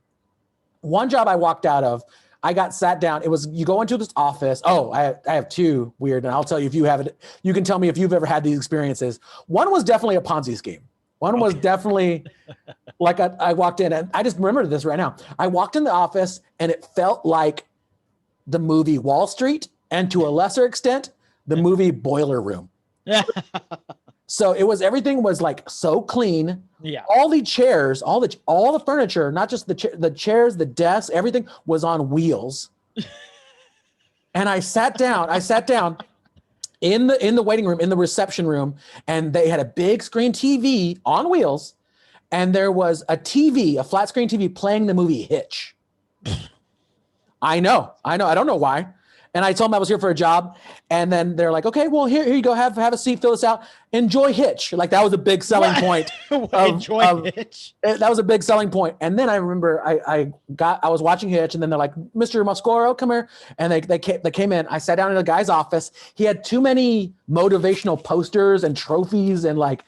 one job I walked out of, I got sat down. It was, you go into this office. Oh, I have two weird, and I'll tell you if you have it, you can tell me if you've ever had these experiences. One was definitely a Ponzi scheme. One was definitely like I walked in, and I just remember this right now. I walked in the office and it felt like the movie Wall Street, and to a lesser extent, the movie Boiler Room. So everything was like so clean. Yeah. All the chairs, all the furniture, not just the chairs, the desks, everything was on wheels. And I sat down in the waiting room, in the reception room, and they had a big screen TV on wheels, and there was a flat screen TV playing the movie Hitch. I know. I don't know why. And I told them I was here for a job. And then they're like, okay, well, here you go. Have a seat, fill this out. Enjoy Hitch. Like, that was a big selling point. Enjoy Hitch. That was a big selling point. And then I remember I was watching Hitch, and then they're like, Mr. Moscoro, come here. And they came in. I sat down in the guy's office. He had too many motivational posters and trophies and like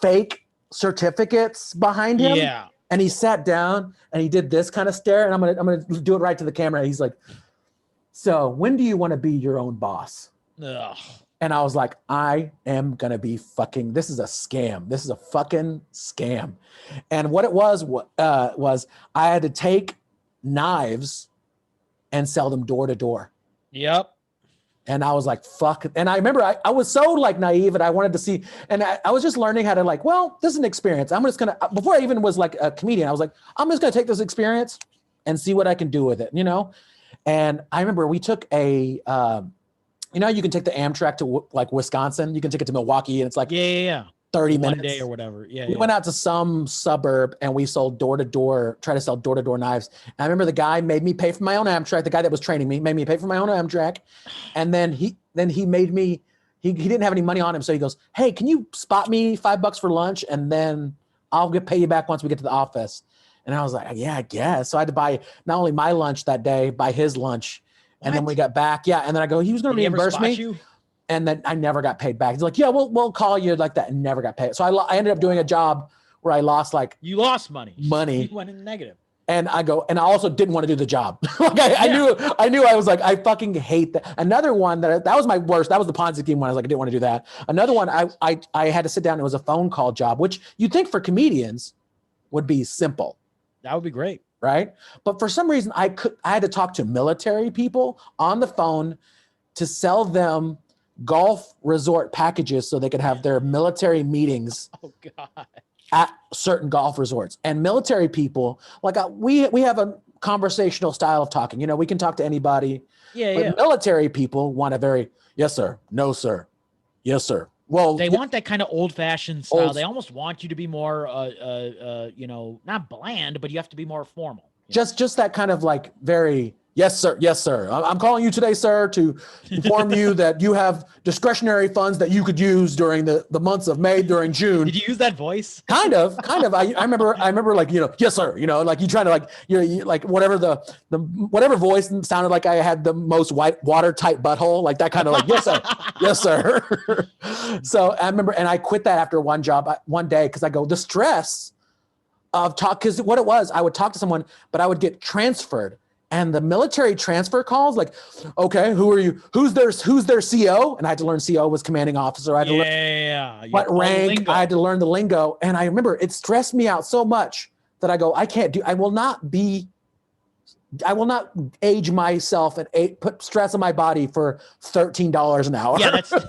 fake certificates behind him. Yeah. And he sat down and he did this kind of stare. And I'm gonna do it right to the camera. He's like, so when do you want to be your own boss? Ugh. And I was like, I am going to be this is a scam. This is a fucking scam. And what it was I had to take knives and sell them door to door. Yep. And I was like, fuck. And I remember I was so like naive, and I wanted to see, and I was just learning how to like, well, this is an experience. I'm just going to, before I even was like a comedian, I was like, I'm just going to take this experience and see what I can do with it, you know? And I remember we took you can take the Amtrak to like Wisconsin. You can take it to Milwaukee, and it's like 30 minutes. 1 day or whatever. Yeah. We went out to some suburb, and we sold door to door, try to sell door to door knives. And I remember the guy made me pay for my own Amtrak. The guy that was training me made me pay for my own Amtrak. And then he made me, he didn't have any money on him. So he goes, hey, can you spot me $5 for lunch? And then I'll pay you back once we get to the office. And I was like, yeah, I guess. So I had to buy not only my lunch that day, buy his lunch. What? And then we got back. Yeah. And then I go, he was going to reimburse me. You? And then I never got paid back. He's like, yeah, we'll call you like that. And never got paid. So I ended up doing a job where I lost you lost money. You went in the negative. And I also didn't want to do the job. I knew I was like, I fucking hate that. Another one that was my worst. That was the Ponzi scheme one. I was like, I didn't want to do that. Another one, I had to sit down. It was a phone call job, which you'd think for comedians would be simple. That would be great. Right. But for some reason I had to talk to military people on the phone to sell them golf resort packages so they could have their military meetings Oh God. at certain golf resorts. And military people, like we have a conversational style of talking. You know, we can talk to anybody. Yeah, But yeah. military people want a very, yes, sir, no, sir, yes, sir. Well, They want that kind of old-fashioned style. Old- They almost want you to be more, you know, not bland, but you have to be more formal. you just that kind of like very, yes, sir, yes, sir. I'm calling you today, sir, to inform you that you have discretionary funds that you could use during the months of May, during June. Did you use that voice? Kind of. I remember like, you know, yes, sir, you know, like you trying to like, you like whatever the whatever voice sounded like I had the most watertight butthole, like that kind of like, yes, sir, yes, sir. So I remember, and I quit that after one job one day because I go, the stress of talk, because what it was, I would talk to someone, but I would get transferred. And the military transfer calls, like, okay, who are you? Who's their CO? And I had to learn CO was commanding officer. I had to learn what rank. I had to learn the lingo. And I remember it stressed me out so much that I go, I will not age myself and put stress on my body for $13 an hour. Yeah, that's. And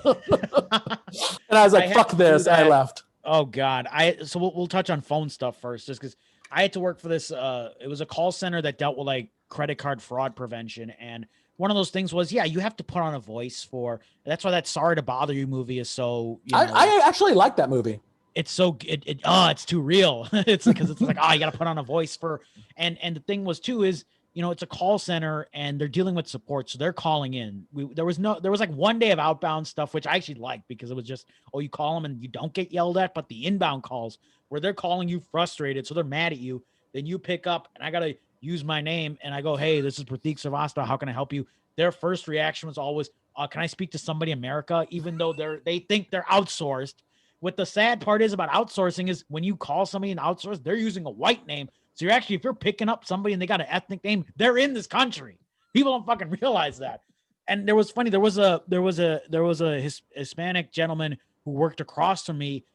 I was like, fuck this. I left. Oh God. So we'll touch on phone stuff first, just because I had to work for this. It was a call center that dealt with like credit card fraud prevention. And one of those things was, yeah, you have to put on a voice for, that's why that Sorry to Bother You movie is so, you know, I actually like that movie. It's so, it's too real. It's because it's like, you got to put on a voice for, and the thing was too, is, you know, it's a call center and they're dealing with support. So they're calling in. There was like one day of outbound stuff, which I actually liked because it was just, you call them and you don't get yelled at, but the inbound calls where they're calling you frustrated. So they're mad at you. Then you pick up and I got to use my name and I go, hey, this is Prateek Srivastava. How can I help you? Their first reaction was always, can I speak to somebody in America? Even though they think they're outsourced. What the sad part is about outsourcing is when you call somebody and outsource, they're using a white name. So you're actually, if you're picking up somebody and they got an ethnic name, they're in this country. People don't fucking realize that. And there was a Hispanic gentleman who worked across from me.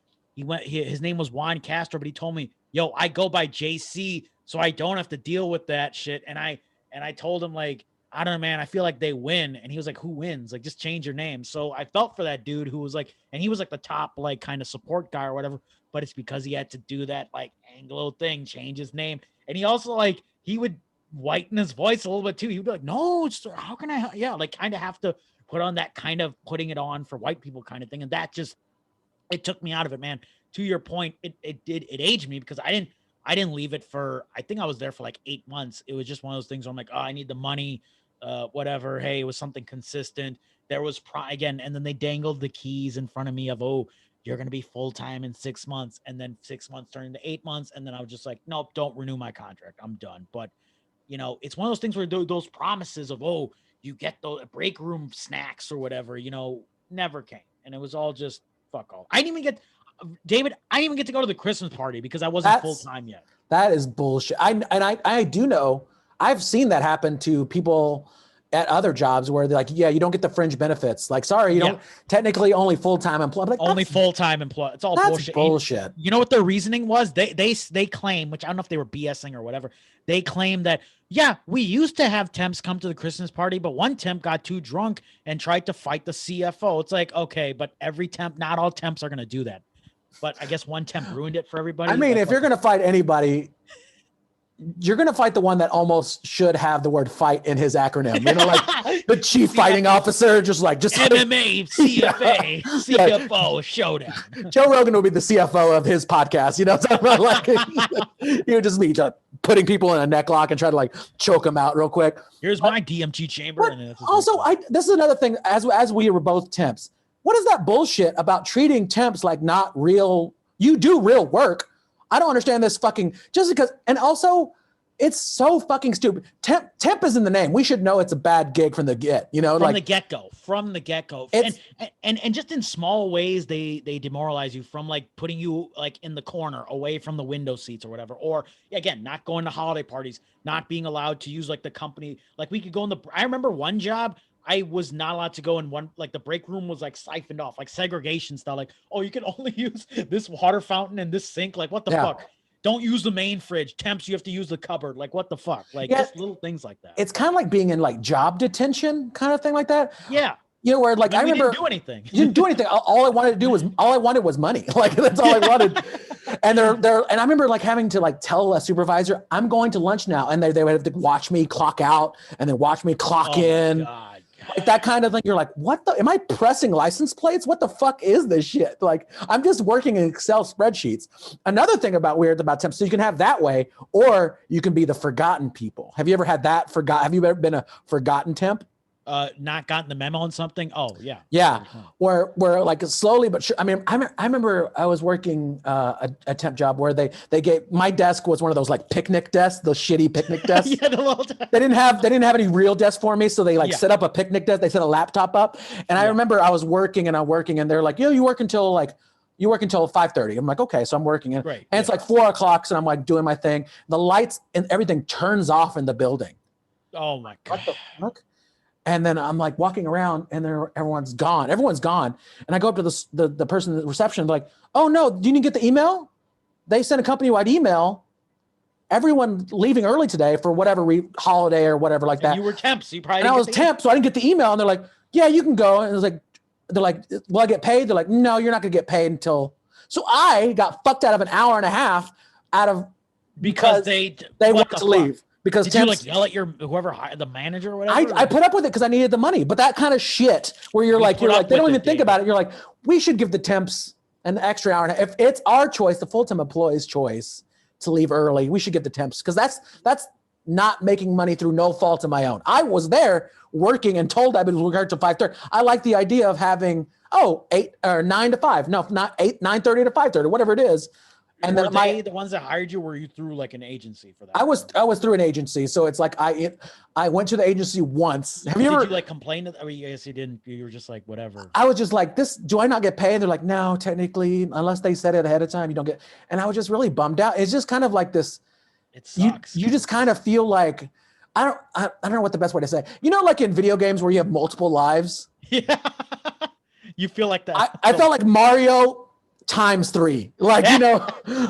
His name was Juan Castro, but he told me, yo, I go by JC, so I don't have to deal with that shit. And I told him, like, I don't know, man, I feel like they win. And he was like, who wins? Like, just change your name. So I felt for that dude who was like, and he was like the top, like, kind of support guy or whatever, but it's because he had to do that, like, Anglo thing, change his name. And he also, like, he would whiten his voice a little bit too. He'd be like, no, how can I, yeah, like, kind of have to put on that kind of putting it on for white people kind of thing. And that just, it took me out of it, man. To your point, it aged me because I didn't leave it for, I think I was there for like 8 months. It was just one of those things where I'm like, I need the money, whatever. Hey, it was something consistent. There was again, and then they dangled the keys in front of me of, you're going to be full-time in 6 months. And then 6 months turned into 8 months. And then I was just like, nope, don't renew my contract. I'm done. But, you know, it's one of those things where those promises of, you get those break room snacks or whatever, you know, never came. And it was all just fuck all. I didn't even get to go to the Christmas party because I wasn't full-time yet. That is bullshit. I do know, I've seen that happen to people at other jobs where they're like, yeah, you don't get the fringe benefits. Like, sorry, you don't technically only full-time employee. Like, only full-time employee. It's all bullshit. Bullshit. You know what their reasoning was? They claim, which I don't know if they were BSing or whatever. They claim that, yeah, we used to have temps come to the Christmas party, but one temp got too drunk and tried to fight the CFO. It's like, okay, but not all temps are going to do that. But I guess one temp ruined it for everybody. I mean, if you're going to fight anybody, you're going to fight the one that almost should have the word fight in his acronym. You know, like the chief fighting officer, just MMA, CFA, CFO, showdown. Joe Rogan will be the CFO of his podcast. You know, so like he would just be putting people in a neck lock and try to like choke them out real quick. Here's my DMT chamber. Also, this is another thing. As we were both temps, what is that bullshit about treating temps like not real? You do real work. I don't understand this fucking just because. And also, it's so fucking stupid. Temp is in the name. We should know it's a bad gig from the get. You know, from the get go. And just in small ways, they demoralize you from like putting you like in the corner away from the window seats or whatever. Or again, not going to holiday parties, not being allowed to use like the company. Like we could go I remember one job. I was not allowed to go in one, like the break room was like siphoned off, like segregation style. Like, you can only use this water fountain and this sink. Like, what the fuck? Don't use the main fridge. Temps, you have to use the cupboard. Like, what the fuck? Like, just little things like that. It's kind of like being in like job detention kind of thing like that. Yeah. You know, where like I we remember didn't do anything. you didn't do anything. All I wanted to do was money. Like that's all I wanted. And and I remember like having to like tell a supervisor, I'm going to lunch now. And they would have to watch me clock out and then watch me clock in. God. Like that kind of thing. You're like, what the, am I pressing license plates? What the fuck is this shit? Like I'm just working in Excel spreadsheets. Another thing about temps, so you can have that way, or you can be the forgotten people. Have you ever had that have you ever been a forgotten temp? Not gotten the memo on something. Oh yeah. Yeah. Where like slowly, but sure. I mean, I remember I was working a temp job where they gave, my desk was one of those like picnic desks, those shitty picnic desks. Yeah, the little they didn't have any real desk for me. So they like set up a picnic desk. They set a laptop up. And I remember I was working and they're like, you work until 5:30. I'm like, okay. So I'm working and it's like 4 o'clock. So I'm like doing my thing. The lights and everything turns off in the building. Oh my God. What the fuck? And then I'm like walking around and everyone's gone. And I go up to the person at the reception, like, oh no, do you need to get the email? They sent a company-wide email. Everyone leaving early today for whatever holiday or whatever like that. You were temp, so you probably and I was temp, so I didn't get the email. And they're like, yeah, you can go. And it was like, they're like, will I get paid? They're like, no, you're not gonna get paid until. So I got fucked out of an hour and a half because they wanted to leave. Because did you like yell at whoever hired the manager or whatever? I put up with it because I needed the money. But that kind of shit where you're like, they don't even think about it. You're like, we should give the temps an extra hour. And if it's our choice, the full-time employee's choice to leave early, we should give the temps because that's not making money through no fault of my own. I was there working and told I would work to 5:30. I like the idea of having 8 or 9 to 5. No, not 9:30 to 5:30, whatever it is. And were then the ones that hired you, were you through like an agency for that? I was through an agency, so it's like I went to the agency once. Did you like complain? I mean, I guess you didn't. You were just like whatever. I was just like, do I not get paid? They're like, no, technically, unless they said it ahead of time, you don't get. And I was just really bummed out. It's just kind of like this. It sucks. You just kind of feel like I don't know what the best way to say. You know, like in video games where you have multiple lives. Yeah. You feel like that. I felt like Mario times 3, like, you know,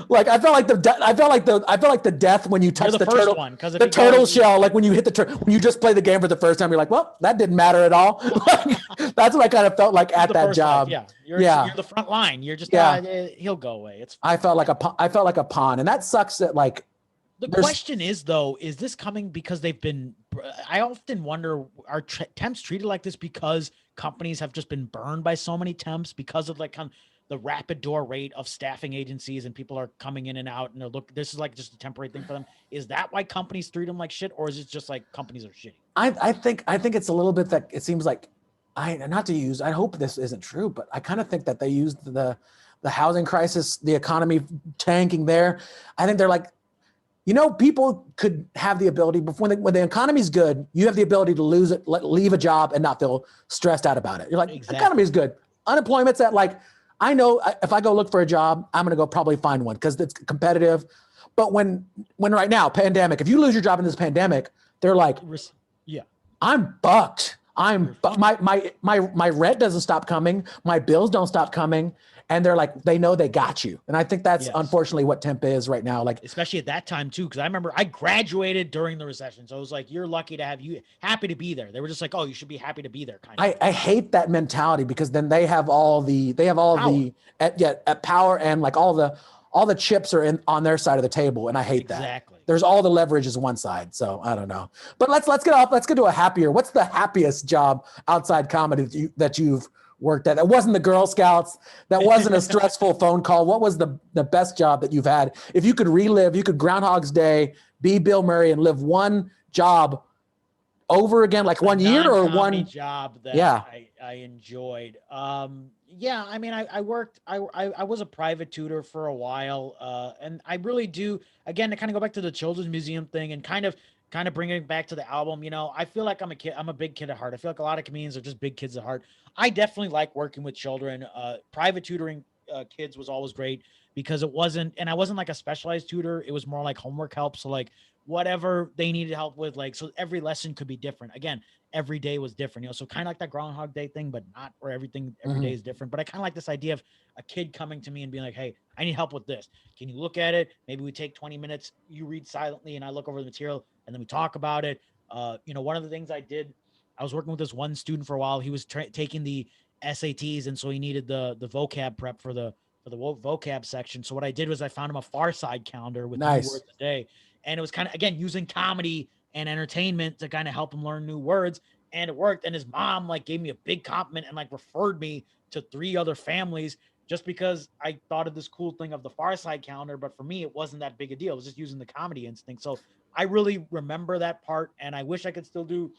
like I felt like the death when you touch the turtle one, the turtle shell, like when you hit when you just play the game for the first time, you're like, well, that didn't matter at all. Like, that's what I kind of felt like at that job. You're the front line. You're just he'll go away. I felt like a pawn, and that sucks. That like the question is though, is this coming because they've been? I often wonder, are temps treated like this because companies have just been burned by so many temps because of like the rapid door rate of staffing agencies and people are coming in and out and this is like just a temporary thing for them. Is that why companies treat them like shit, or is it just like companies are shitty? I think it's a little bit that it seems like I hope this isn't true, but I kind of think that they used the housing crisis, the economy tanking there. I think they're like, you know, people could have the ability before when the economy's good, you have the ability to leave a job and not feel stressed out about it. You're like, The economy's good. Unemployment's at like, I know if I go look for a job, I'm going to go probably find one because it's competitive. But when right now, pandemic, if you lose your job in this pandemic, they're like, I'm bucked. My rent doesn't stop coming. My bills don't stop coming. And they're like, they know they got you. And I think that's unfortunately what temp is right now. Like, especially at that time too. Cause I remember I graduated during the recession. So I was like, you're lucky to have you happy to be there. They were just like, oh, you should be happy to be there. Kind of. I hate that mentality because then they have all the power and like all the chips are on their side of the table. And I hate that. Exactly. There's all the leverage is one side. So I don't know, but let's get to a happier. What's the happiest job outside comedy that you've worked at? That wasn't the Girl Scouts. That wasn't a stressful phone call. What was the best job that you've had? If you could relive, you could Groundhog's Day, be Bill Murray and live one job over again, like 1 year or one job that I enjoyed. I mean, I worked, I was a private tutor for a while. And I really do, again, to kind of go back to the Children's Museum thing and kind of bringing it back to the album, you know, I feel like I'm a big kid at heart. I feel like a lot of comedians are just big kids at heart. I definitely like working with children. Private tutoring kids was always great because I wasn't like a specialized tutor. It was more like homework help. So like whatever they needed help with, like, so every lesson could be different. Again, every day was different, you know, so kind of like that Groundhog Day thing, but not where every day is different. But I kind of like this idea of a kid coming to me and being like, hey, I need help with this. Can you look at it? Maybe we take 20 minutes, you read silently and I look over the material and then we talk about it. You know, one of the things I did I was working with this one student for a while. He was taking the SATs, and so he needed the vocab prep for the vocab section. So what I did was I found him a Far Side calendar with new words a day, and it was kind of, again, using comedy and entertainment to kind of help him learn new words, and it worked. And his mom like gave me a big compliment and like referred me to 3 other families just because I thought of this cool thing of the Far Side calendar. But for me, it wasn't that big a deal. It was just using the comedy instinct. So I really remember that part, and I wish I could still do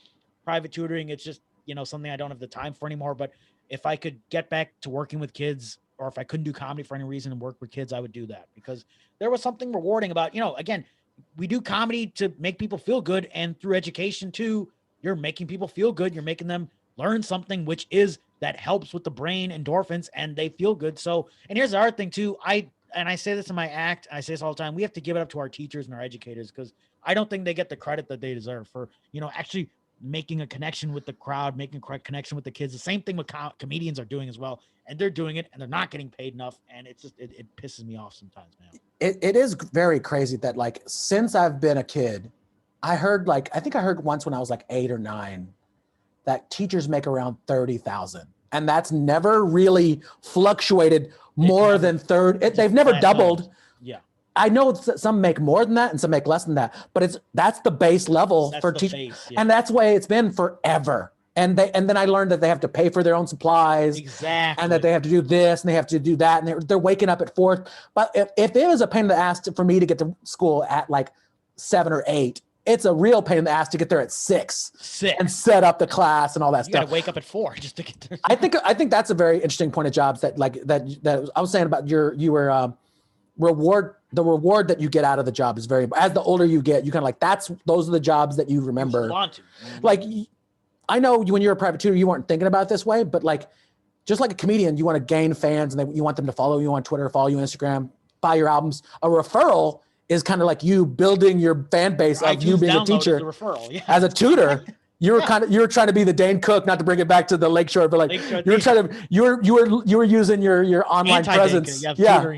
private tutoring. It's just, something I don't have the time for anymore. But if I could get back to working with kids, or if I couldn't do comedy for any reason and work with kids, I would do that, because there was something rewarding about, again, we do comedy to make people feel good, and through education too, you're making people feel good. You're making them learn something, which is that helps with the brain endorphins, and they feel good. So, and here's the other thing too. I say this in my act, I say this all the time. We have to give it up to our teachers and our educators, because I don't think they get the credit that they deserve for, actually making a connection with the crowd, making a connection with the kids. The same thing with comedians are doing as well. And they're doing it, and they're not getting paid enough. And it's just, it pisses me off sometimes, man. It is very crazy that, like, since I've been a kid, I think I heard once when I was like 8 or 9, that teachers make around 30,000. And that's never really fluctuated more than they've never doubled. Yeah. I know some make more than that and some make less than that, but that's the base level for teachers. Yeah. And that's the way it's been forever. And then I learned that they have to pay for their own supplies. Exactly. And that they have to do this and they have to do that. And they're waking up at 4. But if it was a pain in the ass for me to get to school at like 7 or 8, it's a real pain in the ass to get there at 6 and set up the class and all that stuff. You gotta wake up at 4 just to get there. I think that's a very interesting point of jobs that I was saying about the reward that you get out of the job is very, as the older you get, you kind of like, those are the jobs that you remember. You want to. Like, I know when you're a private tutor, you weren't thinking about it this way, but like, just like a comedian, you want to gain fans and you want them to follow you on Twitter, follow you on Instagram, buy your albums. A referral is kind of like you building your fan base of you being a teacher as a tutor. You were trying to be the Dane Cook, not to bring it back to the Lakeshore, but like you were using your online presence. Yeah.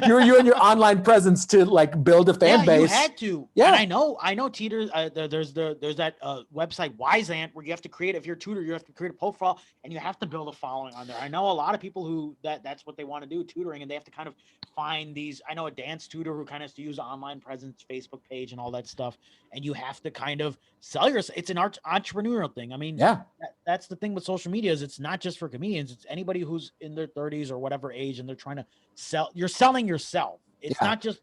You were using your online presence to like build a fan base. You had to. Yeah. And I know tutors. There's that website Wiseant where you have to create, if you're a tutor, you have to create a profile and you have to build a following on there. I know a lot of people who that's what they want to do, tutoring, and they have to kind of find these. I know a dance tutor who kind of has to use online presence, Facebook page, and all that stuff. And you have to kind of sell yourself. It's an entrepreneurial thing. I mean, that's the thing with social media, is it's not just for comedians. It's anybody who's in their 30s or whatever age, and they're trying to sell. You're selling yourself. It's not just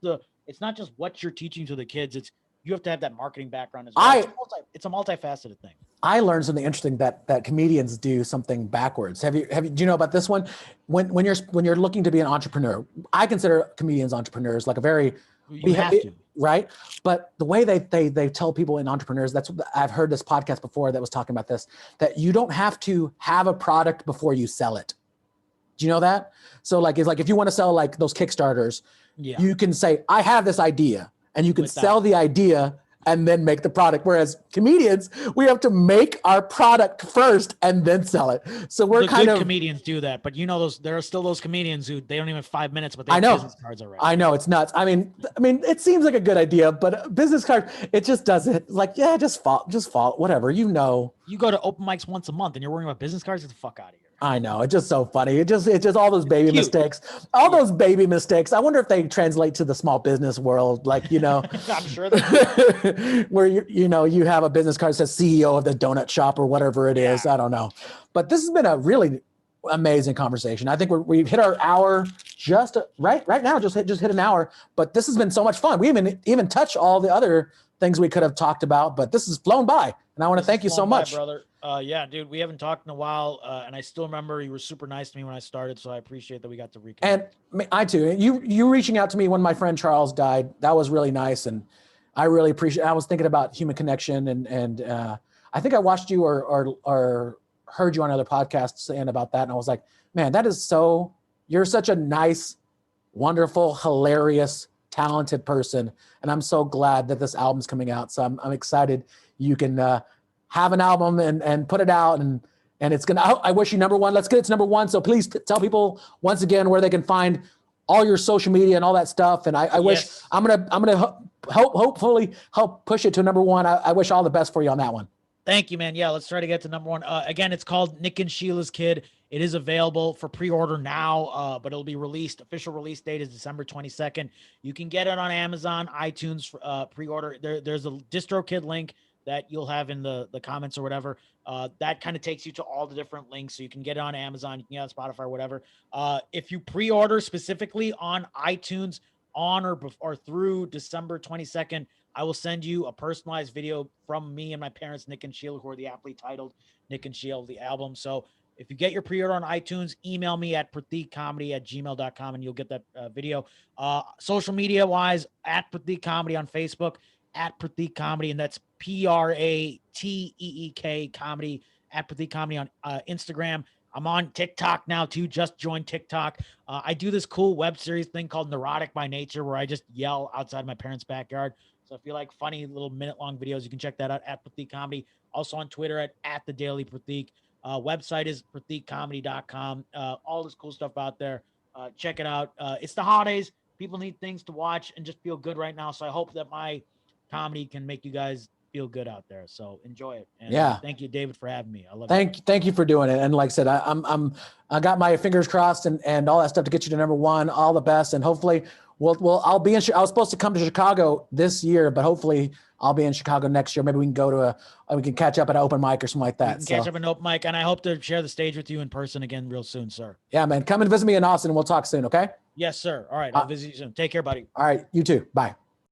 what you're teaching to the kids. It's, you have to have that marketing background as well. It's a multifaceted thing. I learned something interesting that comedians do something backwards. Do you know about this one? When you're looking to be an entrepreneur, I consider comedians entrepreneurs, like a very, you have to. Right? But the way they tell people in entrepreneurs, that's what I've heard this podcast before that was talking about this, that you don't have to have a product before you sell it. Do you know that? So like, it's like, if you want to sell like those Kickstarters, you can say, I have this idea, and you can sell the idea and then make the product. Whereas comedians, we have to make our product first and then sell it. So we're comedians do that, but there are still those comedians who they don't even have 5 minutes, but they have business cards already. I know, it's nuts. I mean, it seems like a good idea, but business card, it just doesn't. Like, just fall, whatever. You go to open mics once a month and you're worrying about business cards. Get the fuck out of here. I know, it's just so funny. It's just all those baby mistakes. Those baby mistakes. I wonder if they translate to the small business world, like, I'm sure they where you have a business card that says CEO of the donut shop or whatever it is. I don't know. But this has been a really amazing conversation. I think we've hit our hour just right now, just hit an hour, but this has been so much fun. We haven't even touched all the other things we could have talked about, but this has flown by, and I want to thank you so much, brother. Yeah, dude, we haven't talked in a while, and I still remember you were super nice to me when I started, so I appreciate that we got to reconnect. And I too. You reaching out to me when my friend Charles died, that was really nice, and I really appreciate. I was thinking about human connection, and I think I watched you or heard you on other podcasts saying about that, and I was like, man, you're such a nice, wonderful, hilarious, talented person, and I'm so glad that this album's coming out. So I'm excited you can have an album and put it out, and it's gonna. I wish you number one. Let's get it to number one. So please tell people once again where they can find all your social media and all that stuff. And I wish I'm gonna hopefully help push it to number one. I wish all the best for you on that one. Thank you, man. Yeah, let's try to get to number one. Again, it's called Nick and Sheila's Kid. It is available for pre-order now, but it'll be released. Official release date is December 22nd. You can get it on Amazon, iTunes, pre-order. There's a DistroKid link that you'll have in the comments or whatever. That kind of takes you to all the different links. So you can get it on Amazon, you can get it on Spotify or whatever. If you pre-order specifically on iTunes on or through December 22nd, I will send you a personalized video from me and my parents, Nick and Sheila, who are the aptly titled Nick and Sheila, the album. So if you get your pre-order on iTunes, email me at prateekcomedy@gmail.com and you'll get that video. Social media wise, at Prateek Comedy on Facebook, at Prateek Comedy, and that's PRATEEK Comedy, at Prateek Comedy on Instagram. I'm on TikTok now too. Just joined TikTok. I do this cool web series thing called Neurotic by Nature, where I just yell outside my parents' backyard. So if you like funny little minute-long videos, you can check that out at Prateek Comedy. Also on Twitter at the Daily Prateek. Website is prateekcomedy.com. All this cool stuff out there. Check it out. It's the holidays. People need things to watch and just feel good right now. So I hope that my comedy can make you guys feel good out there. So enjoy it. And thank you, David, for having me. I love it. Thank you for doing it. And like I said, I got my fingers crossed and all that stuff to get you to number one. All the best, and hopefully I'll be in. I was supposed to come to Chicago this year, but hopefully I'll be in Chicago next year. Maybe we can go to we can catch up at an open mic or something like that. We can catch up at an open mic, and I hope to share the stage with you in person again real soon, sir. Yeah, man. Come and visit me in Austin, and we'll talk soon. Okay? Yes, sir. All right. I'll visit you soon. Take care, buddy. All right. You too. Bye.